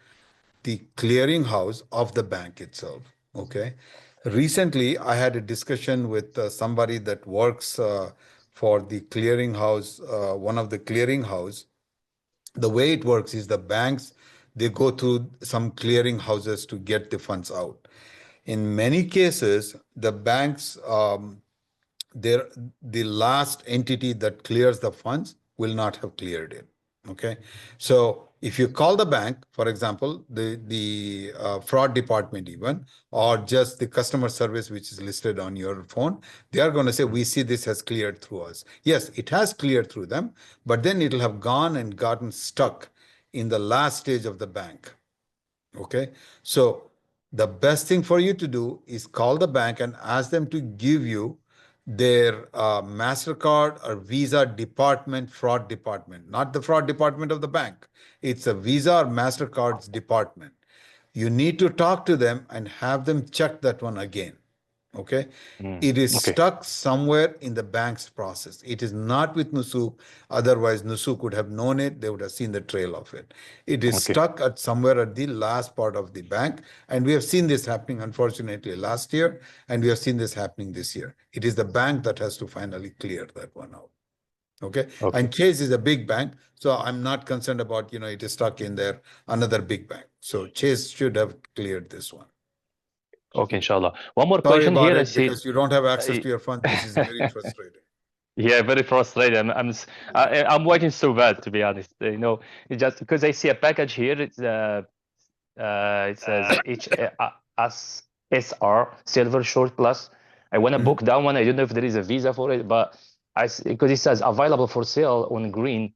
the clearinghouse of the bank itself. Recently, I had a discussion with somebody that works for the clearinghouse, one of the clearinghouse. The way it works is the banks, they go through some clearinghouses to get the funds out. In many cases, the banks, the last entity that clears the funds will not have cleared it. So if you call the bank, for example, the fraud department even, or just the customer service which is listed on your phone, they are going to say, we see this has cleared through us. Yes, it has cleared through them, but then it'll have gone and gotten stuck in the last stage of the bank. Okay, so the best thing for you to do is call the bank and ask them to give you their MasterCard or Visa department, fraud department, not the fraud department of the bank. It's a Visa or MasterCard's department. You need to talk to them and have them check that one again. Okay, it is Okay. stuck somewhere in the bank's process. It is not with Nusuk. Otherwise, Nusuk would have known it. They would have seen the trail of it. It is Okay. stuck at somewhere at the last part of the bank. And we have seen this happening, unfortunately, last year. And we have seen this happening this year. It is the bank that has to finally clear that one out. Okay. Okay. And Chase is a big bank. So I'm not concerned about, it is stuck in there, another big bank. So Chase should have cleared this one. Okay, inshallah. One more Sorry question about here. I it, see. because you don't have access to your funds. This is very frustrating. Yeah, very frustrated. I'm waiting so bad, to be honest. It's just because I see a package here. It says HSR Silver Short Plus. I want to book that one. I don't know if there is a visa for it, but because it says available for sale on green.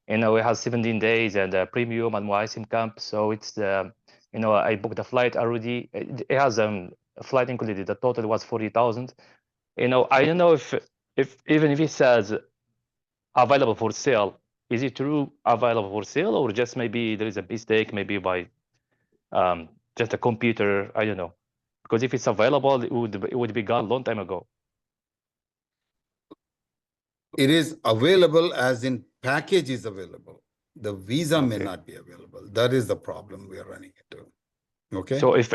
It has 17 days and premium and Muasim camp. So it's I booked the flight already. It has a flight included. The total was 40,000. I don't know if even if it says available for sale, is it true available for sale, or just maybe there is a mistake, maybe by just a computer? I don't know, because if it's available, it would be gone a long time ago. It is available as in package is available. The visa may not be available. That is the problem we are running into. Okay. So if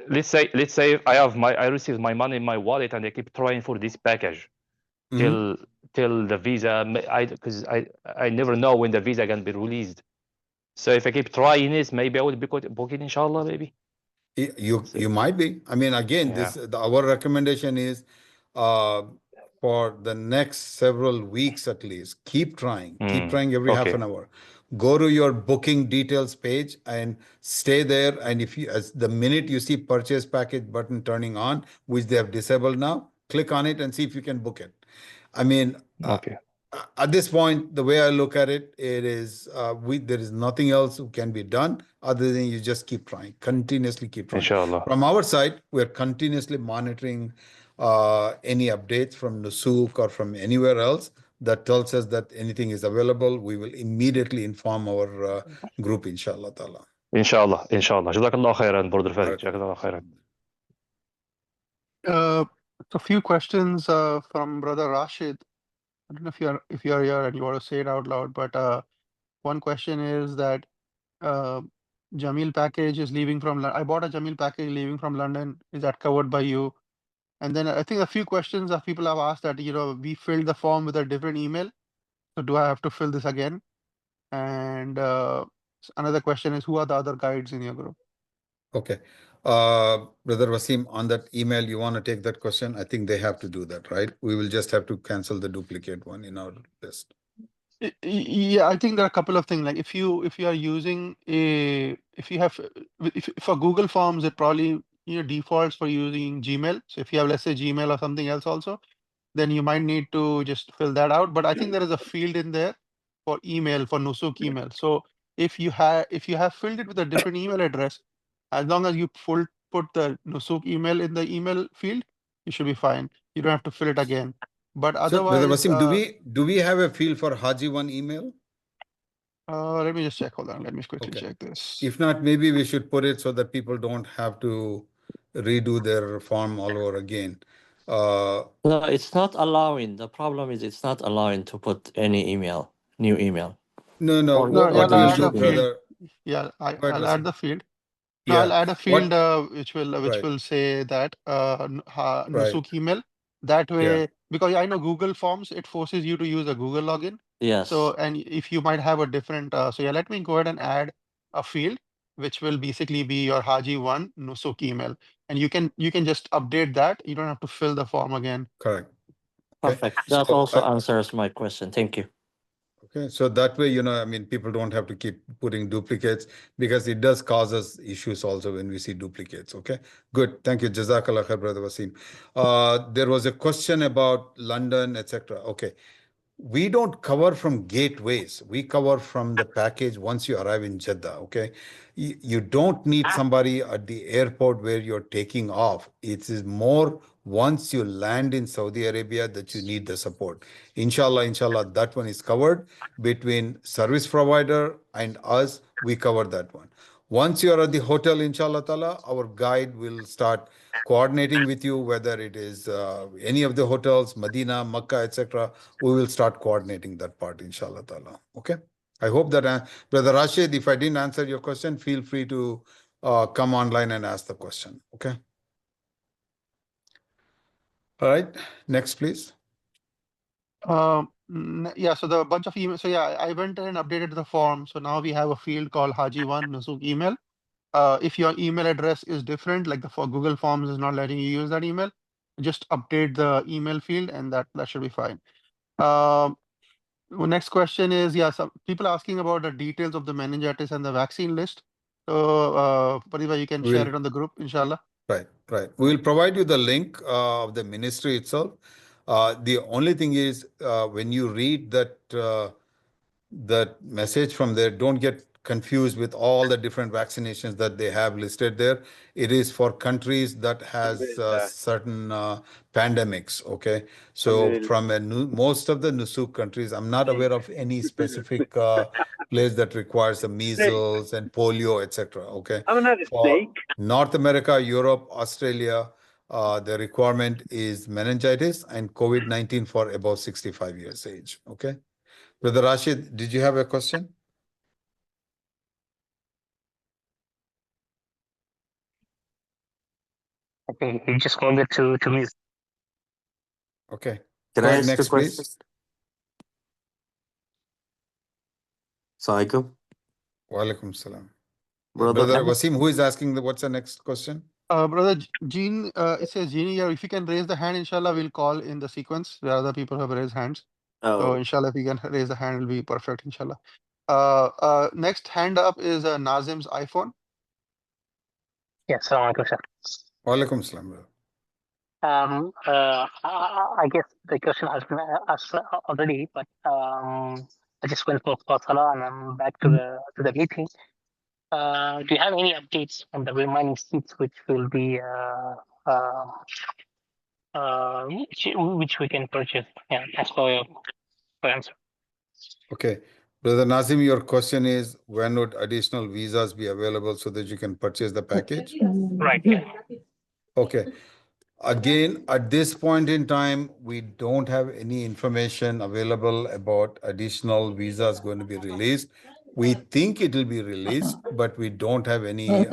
let's say I received my money in my wallet and I keep trying for this package till the visa, because I never know when the visa can be released. So if I keep trying this, maybe I will book it, inshallah, maybe. You might be. I mean, again, our recommendation is for the next several weeks at least, keep trying every half an hour. Go to your booking details page and stay there. And if you, as the minute you see purchase package button turning on, which they have disabled now, click on it and see if you can book it. I mean, at this point, the way I look at it, it is there is nothing else that can be done other than you just keep trying, continuously keep trying. Inshallah. From our side, we're continuously monitoring any updates from Nusuk or from anywhere else that tells us that anything is available. We will immediately inform our group, inshallah ta'ala. Inshallah. Jazakallah khairan, Brother Farid. Jazakallah khairan. A few questions from Brother Rashid. I don't know if you're here and you want to say it out loud, but one question is that Jameel package is leaving from I bought a Jameel package leaving from London. Is that covered by you? And then I think a few questions that people have asked that, we filled the form with a different email. So do I have to fill this again? And another question is, who are the other guides in your group? Okay. Brother Wasim, on that email, you want to take that question? I think they have to do that, right? We will just have to cancel the duplicate one in our list. Yeah, I think there are a couple of things. Like if you are using for Google Forms, it probably defaults for using Gmail. So if you have, let's say, Gmail or something else also, then you might need to just fill that out. But I think there is a field in there for email, for Nusuk email. So if you have filled it with a different email address, as long as you put the Nusuk email in the email field, you should be fine. You don't have to fill it again. But otherwise, Brother Wasim, do we have a field for Haji one email? Let me just check. Hold on. Let me quickly check this. If not, maybe we should put it so that people don't have to redo their form all over again. No, it's not allowing. The problem is it's not allowing to put any email, new email. No. What we'll do, brother. Yeah, I'll add the field. No, Yeah. I'll add a field which will say that Nusuk email. That way, because I know Google Forms, it forces you to use a Google login. Yes. So, and if you might have a different, let me go ahead and add a field which will basically be your Haji 1 Nusuk email, and you can just update that. You don't have to fill the form again. Correct. Perfect. That also answers my question. Thank you. Okay, so that way, I mean, people don't have to keep putting duplicates, because it does cause us issues also when we see duplicates. Okay, good. Thank you. Jazakallah khair, Brother Wasim. There was a question about London, etc. Okay, we don't cover from gateways. We cover from the package once you arrive in Jeddah, okay? You don't need somebody at the airport where you're taking off. It is more once you land in Saudi Arabia that you need the support. Inshallah, that one is covered between service provider and us. We cover that one. Once you're at the hotel, inshallah ta'ala, our guide will start coordinating with you, whether it is any of the hotels, Medina, Makkah, etc. We will start coordinating that part, inshallah ta'ala. Okay. I hope that, Brother Rashid, if I didn't answer your question, feel free to come online and ask the question. Okay. All right. Next, please. Yeah, so the bunch of emails. So yeah, I went and updated the form. So now we have a field called Haji1 Nusuk email. If your email address is different, like the for Google Forms is not letting you use that email, just update the email field and that should be fine. Next question is, yeah, some people asking about the details of the meningitis and the vaccine list. So Pariva, you can share it on the group, inshallah. Right. We will provide you the link of the ministry itself. The only thing is when you read that message from there, don't get confused with all the different vaccinations that they have listed there. It is for countries that has certain pandemics, okay? So from most of the Nusuk countries, I'm not aware of any specific place that requires the measles and polio, etc. Okay. For North America, Europe, Australia, the requirement is meningitis and COVID-19 for above 65 years age. Okay. Brother Rashid, did you have a question? Okay, he just wanted to me. Okay. Can Go I ahead, ask next, a question? please. Assalamualaikum. Walaikum salam. Brother. Brother Wasim, who is asking what's the next question? Brother Jean, it says Jean here. If you can raise the hand, inshallah, we'll call in the sequence where other people have raised hands. So inshallah, if you can raise the hand, it'll be perfect, inshallah. Next hand up is Nazim's iPhone. Yes, Assalamualaikum, sir. Walaikum salam, brother. I guess the question has been asked already, but I just went for Salah and I'm back to the meeting. Do you have any updates on the remaining seats which will be which we can purchase? Yeah, that's for your answer. Okay. Brother Nazim, your question is when would additional visas be available so that you can purchase the package? Right. Yeah. Okay. Again, at this point in time, we don't have any information available about additional visas going to be released. We think it will be released, but we don't have any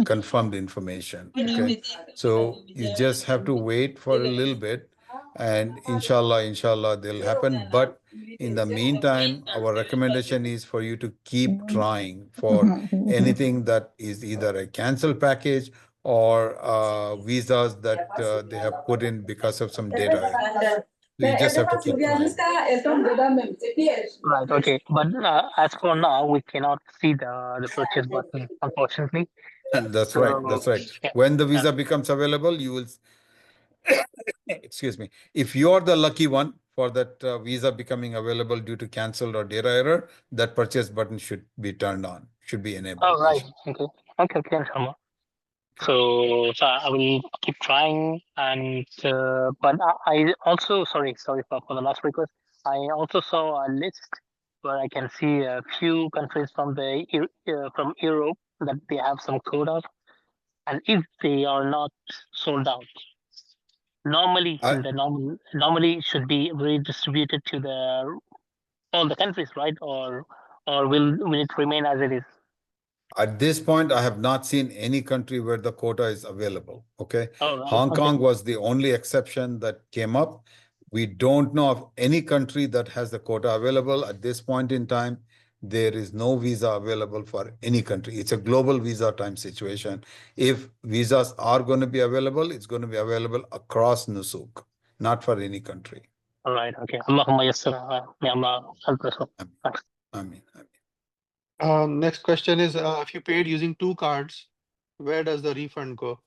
confirmed information. Okay. So you just have to wait for a little bit and inshallah, they'll happen. But in the meantime, our recommendation is for you to keep trying for anything that is either a cancel package or visas that they have put in because of some data errors. So you just have to keep trying. Right. Okay. But as for now, we cannot see the purchase button, unfortunately. And that's right. Yeah. When the visa becomes available, you will, excuse me, if you're the lucky one for that visa becoming available due to canceled or data error, that purchase button should be turned on, should be enabled. Oh, right. Okay, inshallah. So I will keep trying, and but I also sorry for the last request. I also saw a list where I can see a few countries from from Europe that they have some quotas, and if they are not sold out, normally it should be redistributed to all the countries, right? Or will it remain as it is? At this point, I have not seen any country where the quota is available. Okay. Oh, right. Hong Kong was the only exception that came up. We don't know of any country that has the quota available. At this point in time, there is no visa available for any country. It's a global visa time situation. If visas are going to be available, it's going to be available across Nusuk, not for any country. All right. Okay. Allahumma yassir. May Allah help us. Ameen. Next question is, if you paid using 2 cards, where does the refund go?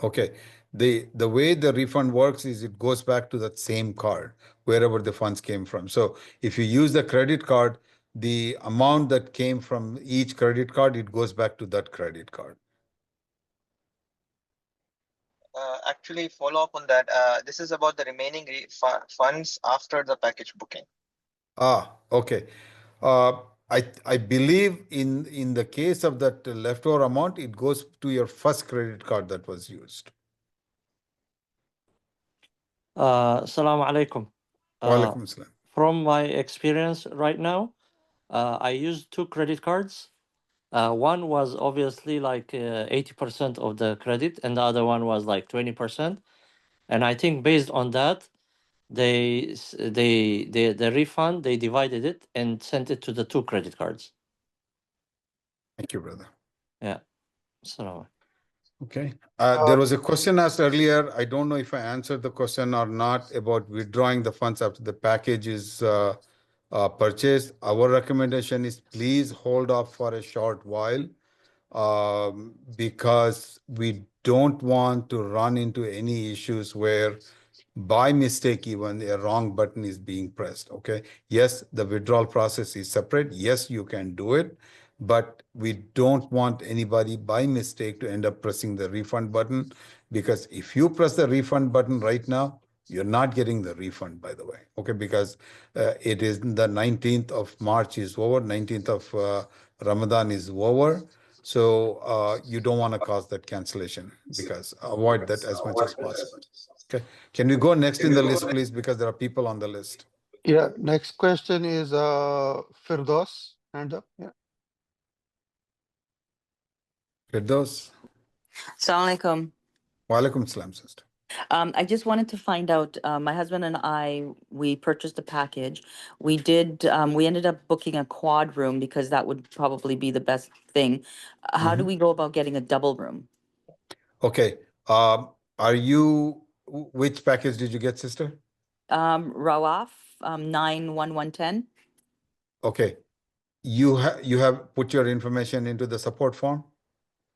Okay. the way the refund works is it goes back to that same card, wherever the funds came from. So if you use the credit card, the amount that came from each credit card, it goes back to that credit card. Actually, follow up on that. This is about the remaining funds after the package booking. Okay. I believe in the case of that leftover amount, it goes to your first credit card that was used. Assalamu alaikum. Walaikum assalam. From my experience right now, I used 2 credit cards. One was obviously like 80% of the credit, and the other one was like 20%. And I think based on that, the refund, they divided it and sent it to the 2 credit cards. Thank you, brother. Yeah. So. Okay. There was a question asked earlier. I don't know if I answered the question or not about withdrawing the funds after the package is purchased. Our recommendation is please hold off for a short while because we don't want to run into any issues where by mistake even a wrong button is being pressed. Okay. Yes, the withdrawal process is separate. Yes, you can do it, but we don't want anybody by mistake to end up pressing the refund button, because if you press the refund button right now, you're not getting the refund, by the way. Okay, because it is the 19th of March is over, 19th of Ramadan is over. So you don't want to cause that cancellation, because avoid that as much as possible. Okay. Can we go next in the list, please? Because there are people on the list. Yeah. Next question is Firdaus. Hand up. Yeah. Firdaus. Assalamu alaikum. Wa alaikum salam, sister. I just wanted to find out, my husband and I, we purchased a package. We ended up booking a quad room because that would probably be the best thing. How do we go about getting a double room? Okay. Which package did you get, sister? Rawaf, 91110. Okay. You have put your information into the support form?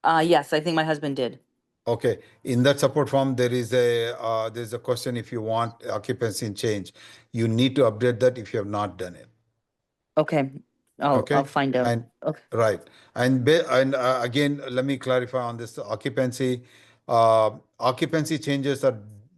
Yes, I think my husband did. Okay. In that support form, there's a question if you want occupancy change. You need to update that if you have not done it. Okay. I'll find out. Okay. Right. And again, let me clarify on this occupancy. Occupancy changes are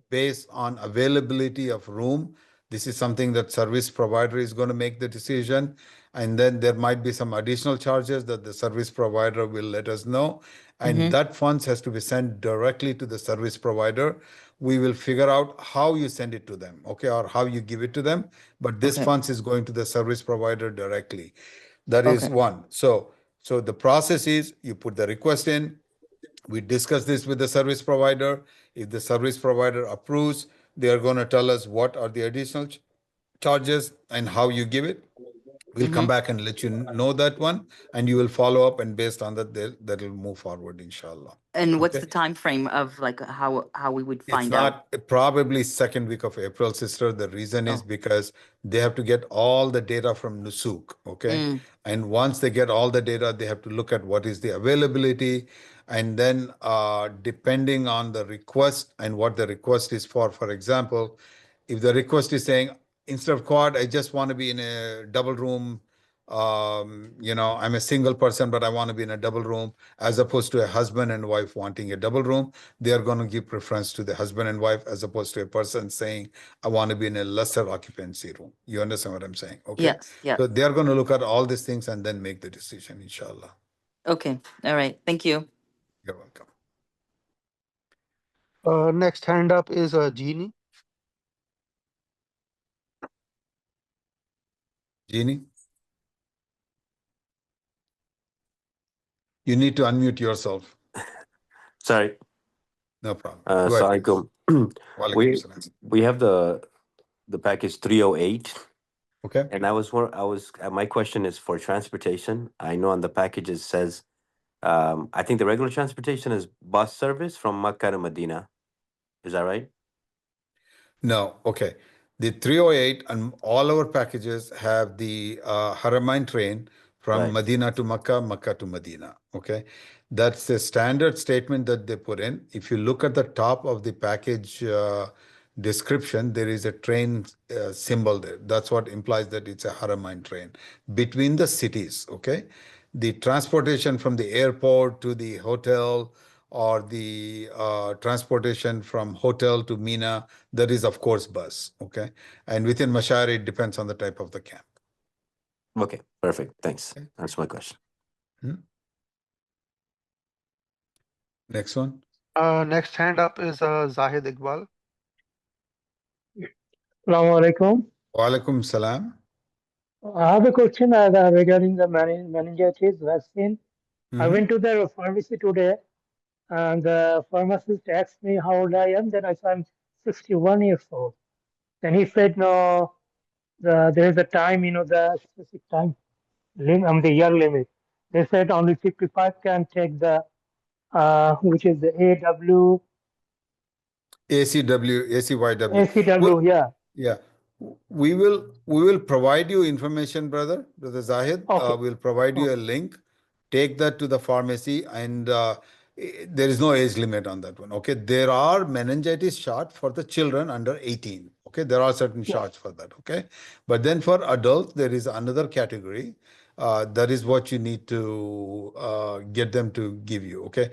based on availability of room. This is something that service provider is going to make the decision. And then there might be some additional charges that the service provider will let us know. And that funds has to be sent directly to the service provider. We will figure out how you send it to them, okay, or how you give it to them. But this funds is going to the service provider directly. That is one. So the process is you put the request in. We discuss this with the service provider. If the service provider approves, they are going to tell us what are the additional charges and how you give it. We'll come back and let you know that one, and you will follow up, and based on that, that will move forward, inshallah. And what's the time frame of like how we would find out? It's not probably second week of April, sister. The reason is because they have to get all the data from Nusuk, okay? And once they get all the data, they have to look at what is the availability, and then depending on the request and what the request is for example, if the request is saying, instead of quad, I just want to be in a double room. I'm a single person, but I want to be in a double room, as opposed to a husband and wife wanting a double room. They are going to give preference to the husband and wife, as opposed to a person saying, I want to be in a lesser occupancy room. You understand what I'm saying? Okay. Yes. Yeah. So they are going to look at all these things and then make the decision, inshallah. Okay. All right. Thank you. You're welcome. Next hand up is Jeannie. Jeannie? You need to unmute yourself. Sorry. No problem. Assalamualaikum. we have the package 308. Okay. And my question is for transportation. I know on the package it says, I think the regular transportation is bus service from Makkah to Medina. Is that right? No. Okay. The 308 and all our packages have the Haramain train from Right. Medina to Makkah, Makkah to Medina. Okay, that's the standard statement that they put in. If you look at the top of the package description, there is a train symbol there. That's what implies that it's a Haramain train between the cities. Okay, the transportation from the airport to the hotel, or the transportation from hotel to Mina, that is of course bus. Okay, and within Mashar, it depends on the type of the camp. Okay, perfect. Thanks. That's my question. Next one. Next hand up is Zahid Iqbal. Assalamu alaikum. Wa alaikum salam. I have a question regarding the meningitis vaccine. I went to the pharmacy today, and the pharmacist asked me how old I am. Then I said I'm 61 years old. Then he said, no, there is a time, the specific time limit, the year limit. They said only 55 can take the, which is the ACYW. Well, yeah. yeah. We will provide you information, brother Zahid. Okay. We'll provide you a link. Take that to the pharmacy, and there is no age limit on that one. Okay, there are meningitis shots for the children under 18. Okay, there are certain shots for that. Okay, but then for adults, there is another category. That is what you need to get them to give you. Okay.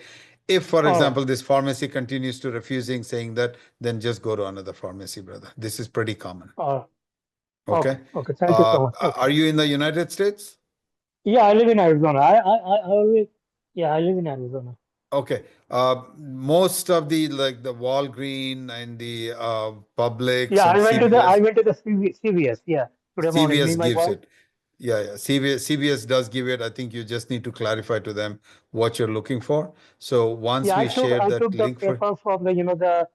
If, for example, this pharmacy continues to refusing saying that, then just go to another pharmacy, brother. This is pretty common. Okay. Okay. Thank you so much. Okay. Are you in the United States? Yeah, I live in Arizona. I always, I live in Arizona. Okay. Most of the Walgreen and the Publix. Yeah, and I went to the CVS. Yeah, today morning. CVS gives it. Yeah. CVS does give it. I think you just need to clarify to them what you're looking for. So once we share that took link the paper from the the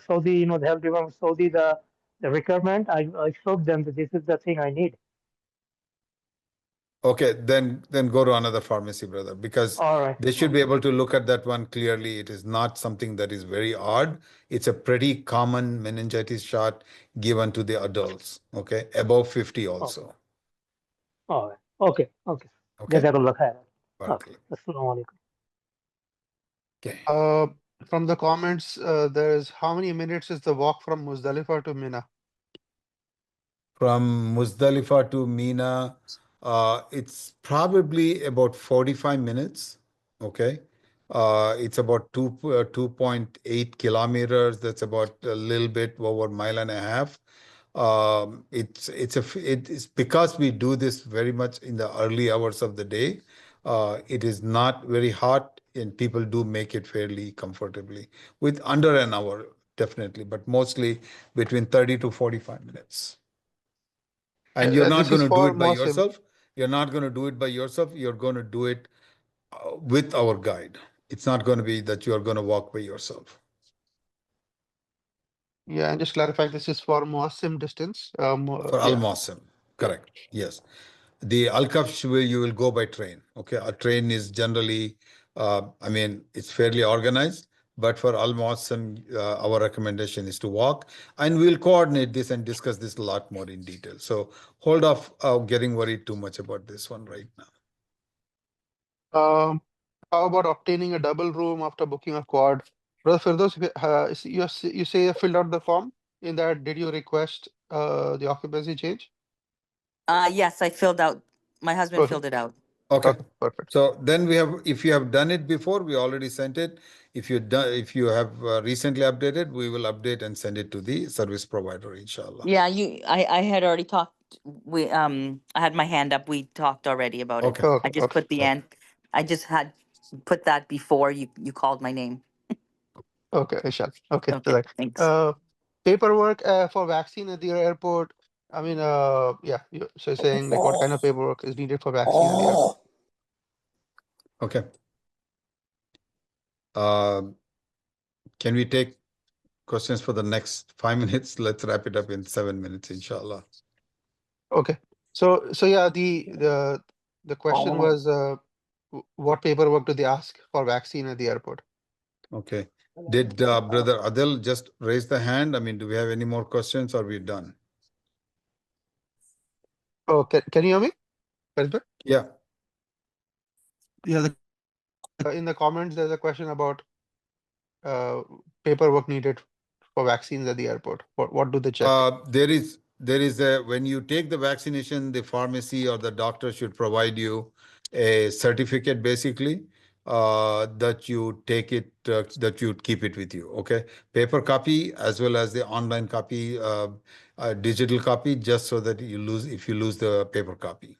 Saudi, the health department Saudi, the requirement. I showed them that this is the thing I need. Okay, then go to another pharmacy, brother, because they should be able to look at that one clearly. It is not something that is very odd. It's a pretty common meningitis shot given to the adults. Okay, above 50 also. All right. Okay. Okay. Jazakallah khair. Okay. Assalamu alaikum. Okay. From the comments, there is how many minutes is the walk from Muzdalifah to Mina? From Muzdalifah to Mina, it's probably about 45 minutes. Okay. It's about 2.8 kilometers. That's about a little bit over a mile and a half. It's because we do this very much in the early hours of the day. It is not very hot, and people do make it fairly comfortably with under an hour, definitely, but mostly between 30 to 45 minutes. And you're not going to do it by yourself. You're not going to do it by yourself. You're going to do it with our guide. It's not going to be that you're going to walk by yourself. Yeah, and just clarifying, this is for Muassim distance. For Al-Muassim, correct. Yes. The Al-Kafsh, you will go by train. Okay. A train is generally, it's fairly organized. But for Al-Muassim, our recommendation is to walk. And we'll coordinate this and discuss this a lot more in detail. So hold off getting worried too much about this one right now. How about obtaining a double room after booking a quad? Brother Firdaus, you say you filled out the form. In that, did you request the occupancy change? Yes, I filled out. My husband filled it out. Okay, perfect. So then if you have done it before, we already sent it. If you have recently updated, we will update and send it to the service provider, inshallah. Yeah, I had already talked. I had my hand up. We talked already about it. I just put the end. I just had put that before you called my name. Okay, Ishal. Okay, thanks. Paperwork for vaccine at the airport. So you're saying like what kind of paperwork is needed for vaccine at the airport? Okay. Can we take questions for the next 5 minutes? Let's wrap it up in 7 minutes, inshallah. Okay. So yeah, the question was what paperwork do they ask for vaccine at the airport? Okay. Did Brother Adil just raise the hand? Do we have any more questions, or are we done? Oh, can you hear me? Yeah. Yeah, in the comments, there's a question about paperwork needed for vaccines at the airport. What do they check? There is a, when you take the vaccination, the pharmacy or the doctor should provide you a certificate, basically, that you take it, that you keep it with you. Okay, paper copy as well as the online copy, digital copy, just so that you lose, if you lose the paper copy.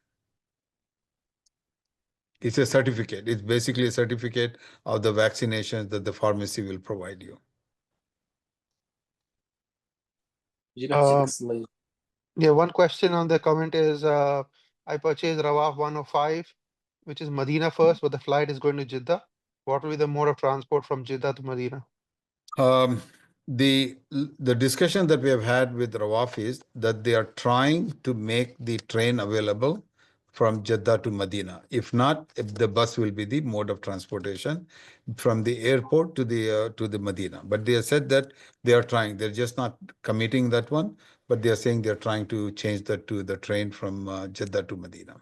It's a certificate. It's basically a certificate of the vaccinations that the pharmacy will provide you. Yeah, one question on the comment is, I purchased Rawaf 105, which is Medina first, but the flight is going to Jeddah. What will be the mode of transport from Jeddah to Medina? The discussion that we have had with Rawaf is that they are trying to make the train available from Jeddah to Medina. If not, if the bus will be the mode of transportation from the airport to the Medina. But they have said that they are trying. They're just not committing that one, but they are saying they're trying to change that to the train from Jeddah to Medina.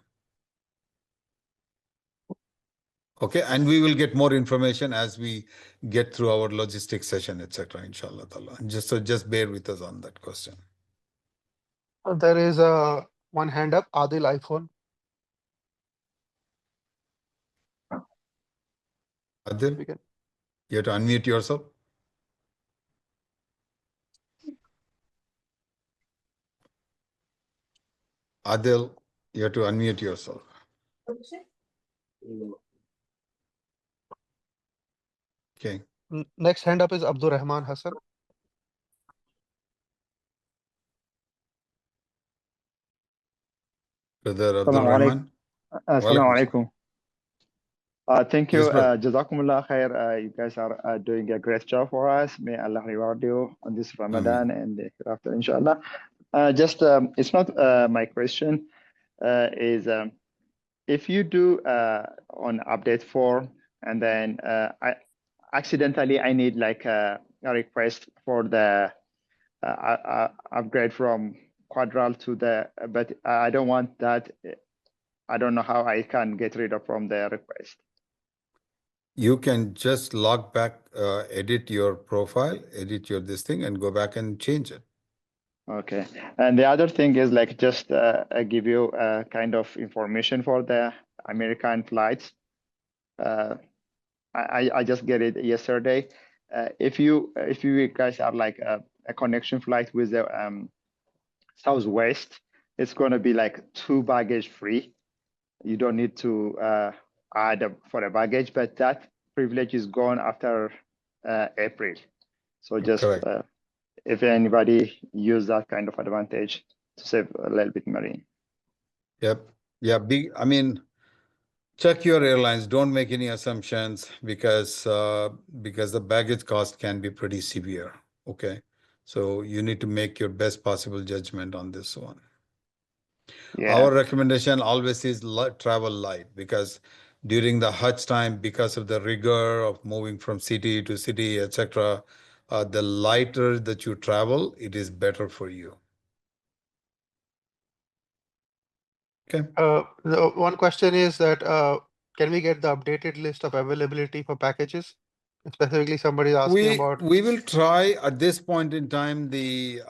Okay, and we will get more information as we get through our logistics session, etc. Inshallah ta'ala. Just bear with us on that question. There is one hand up, Adil iPhone. Adil, you have to unmute yourself. Adil, you have to unmute yourself. Okay. Next hand up is Abdul Rahman Hassan. Brother Abdul Rahman. Assalamu alaikum. Thank you. Yes, brother. Jazakumullah khair. You guys are doing a great job for us. May Allah reward you on this Ramadan and thereafter, inshallah. It's not my question. Is if you do on update 4 and then I accidentally need like a request for the upgrade from Quadral to the, but I don't want that. I don't know how I can get rid of from the request. You can just log back, edit your profile, edit your this thing, and go back and change it. Okay. And the other thing is like just give you kind of information for the American flights. I just get it yesterday. If you guys are like a connection flight with the Southwest, it's going to be like 2 baggage free. You don't need to add for a baggage, but that privilege is gone after April. So just if anybody use that kind of advantage to save a little bit money. Yep. Yeah. I mean, check your airlines. Don't make any assumptions because the baggage cost can be pretty severe. Okay. So you need to make your best possible judgment on this one. Yeah. Our recommendation always is travel light, because during the Hajj time, because of the rigor of moving from city to city, etc., the lighter that you travel, it is better for you. Okay. The one question is that can we get the updated list of availability for packages? Specifically, somebody is asking about. We will try. At this point in time, the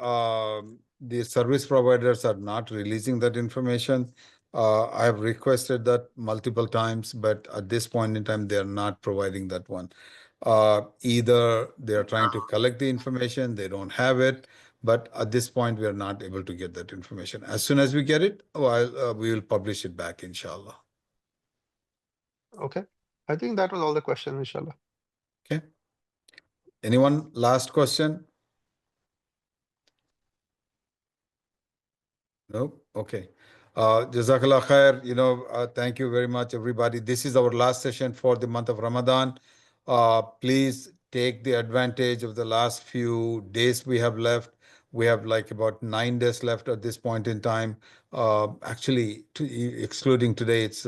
service providers are not releasing that information. I have requested that multiple times, but at this point in time, they are not providing that one. Either they are trying to collect the information, they don't have it, but at this point, we are not able to get that information. As soon as we get it, we will publish it back, inshallah. Okay. I think that was all the questions, inshallah. Okay. Anyone last question? No? Okay. Jazakallah khair. Thank you very much, everybody. This is our last session for the month of Ramadan. Please take the advantage of the last few days we have left. We have like about 9 days left at this point in time. Actually, excluding today, it's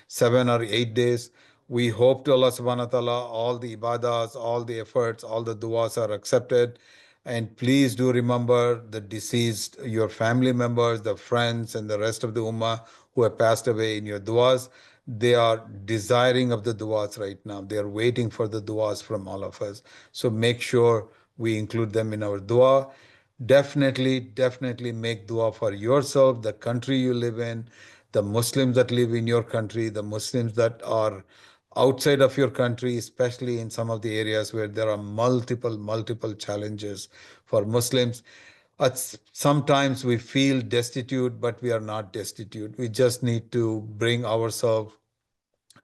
7 or 8 days. We hope to Allah subhanahu wa ta'ala, all the ibadas, all the efforts, all the du'as are accepted. And please do remember the deceased, your family members, the friends, and the rest of the ummah who have passed away in your duas. They are desiring of the duas right now. They are waiting for the duas from all of us. So make sure we include them in our dua. Definitely make dua for yourself, the country you live in, the Muslims that live in your country, the Muslims that are outside of your country, especially in some of the areas where there are multiple challenges for Muslims. Sometimes we feel destitute, but we are not destitute. We just need to bring ourselves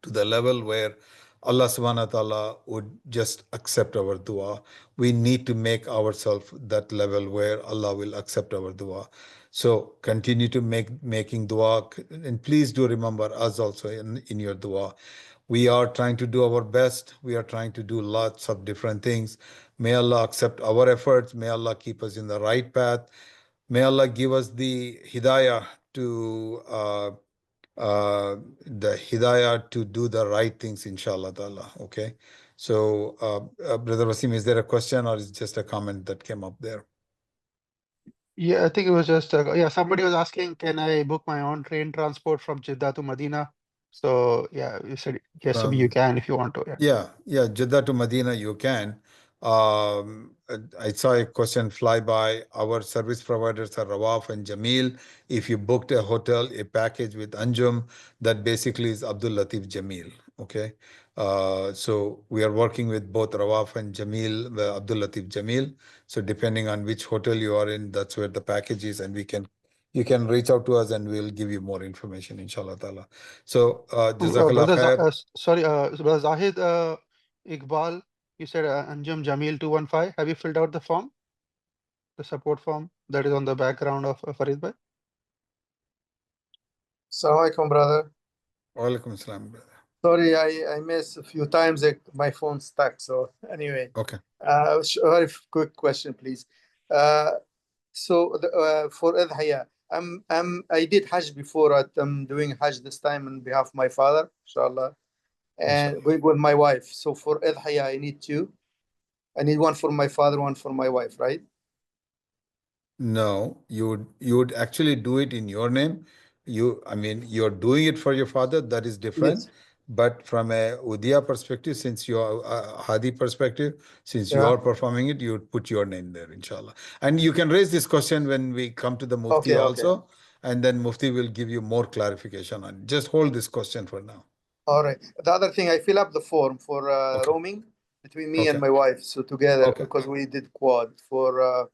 to the level where Allah subhanahu wa ta'ala would just accept our dua. We need to make ourselves that level where Allah will accept our dua. So continue to making dua, and please do remember us also in your dua. We are trying to do our best. We are trying to do lots of different things. May Allah accept our efforts. May Allah keep us in the right path. May Allah give us the hidayah to do the right things, inshallah ta'ala. Okay. So, Brother Wasim, is there a question or is it just a comment that came up there? Yeah, I think it was just yeah. Somebody was asking, can I book my own train transport from Jeddah to Medina? So yeah, you said yes. So you can if you want to. Yeah, Jeddah to Medina, you can. I saw a question fly by. Our service providers are Rawaf and Jamil. If you booked a hotel, a package with Anjum, that basically is Abdul Latif Jamil. Okay. So we are working with both Rawaf and Jamil, Abdul Latif Jamil. So depending on which hotel you are in, that's where the package is, and you can reach out to us and we'll give you more information, inshallah ta'ala. So, Jazakallah khair. Sorry, Brother Zahid Iqbal, you said Anjum Jamil 215. Have you filled out the form? The support form that is on the background of Farid Bhai? Assalamu alaikum, brother. Wa alaikum assalam, brother. Sorry, I missed a few times. My phone stuck. So anyway, okay. Very quick question, please. So for Adhaya, I did Hajj before. I'm doing Hajj this time on behalf of my father, inshallah, and going with my wife. So for Adhaya, I need two. I need one for my father, one for my wife, right? No, you would actually do it in your name. I mean, you're doing it for your father. That is different. Yes. But from a Udiya perspective, since you are Hadi perspective, since you are performing it, you would put your name there, inshallah. And you can raise this question when we come to the Mufti also, and then Mufti will give you more clarification on it. Just hold this question for now. All right. The other thing, I fill up the form for roaming between me and my wife, so together because we did quad for.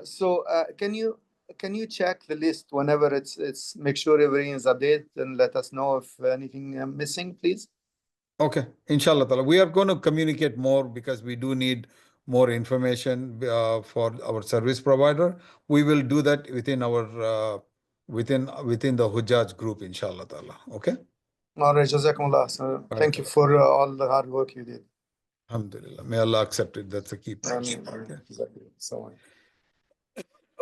So can you check the list whenever it's make sure everything is updated and let us know if anything I'm missing, please. Okay, inshallah ta'ala. We are going to communicate more because we do need more information for our service provider. We will do that within our within the Hujjaj group, inshallah ta'ala. Okay. All right, Jazakumullah. So thank you for all the hard work you did. Alhamdulillah. May Allah accept it. That's the key point. So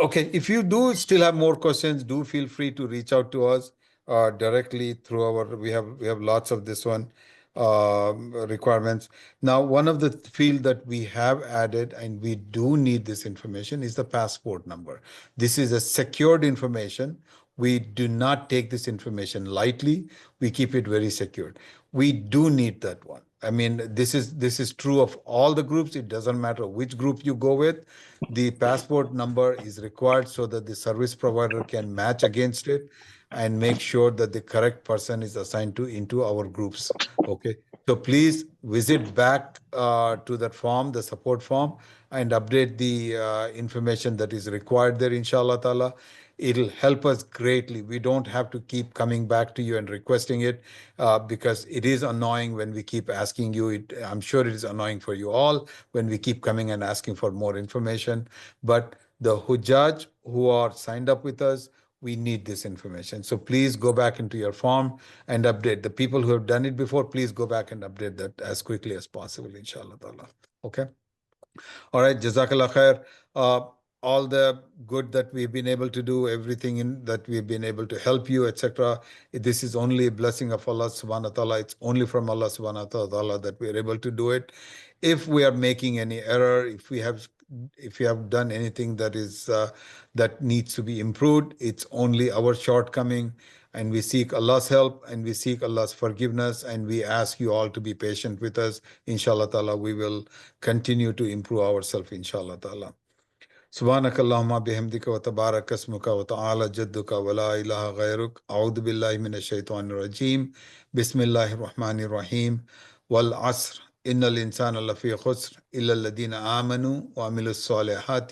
okay, if you do still have more questions, do feel free to reach out to us directly through our. We have lots of this one requirements. Now, one of the field that we have added and we do need this information is the passport number. This is a secured information. We do not take this information lightly. We keep it very secured. We do need that one. I mean, this is true of all the groups. It doesn't matter which group you go with. The passport number is required so that the service provider can match against it and make sure that the correct person is assigned into our groups. Okay. So please visit back to that form, the support form, and update the information that is required there, inshallah ta'ala. It'll help us greatly. We don't have to keep coming back to you and requesting it because it is annoying when we keep asking you. I'm sure it is annoying for you all when we keep coming and asking for more information. But the Hujjaj who are signed up with us, we need this information. So please go back into your form and update. The people who have done it before, please go back and update that as quickly as possible, inshallah ta'ala. Okay. All right. Jazakallah khair. All the good that we've been able to do, everything that we've been able to help you, etc. This is only a blessing of Allah subhanahu wa ta'ala. It's only from Allah subhanahu wa ta'ala that we are able to do it. If we are making any error, if we have if you have done anything that is that needs to be improved, it's only our shortcoming, and we seek Allah's help and we seek Allah's forgiveness, and we ask you all to be patient with us. Inshallah ta'ala, we will continue to improve ourselves, inshallah ta'ala. سبحانك اللهم بحمدك وتبارك اسمك وتعالى جدك ولا إله غيرك أعوذ بالله من الشيطان الرجيم بسم الله الرحمن الرحيم والعصر إن الإنسان لفي خسر إلا الذين آمنوا وعملوا الصالحات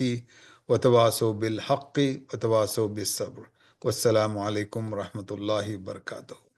وتواصوا بالحق وتواصوا بالصبر والسلام عليكم ورحمة الله وبركاته.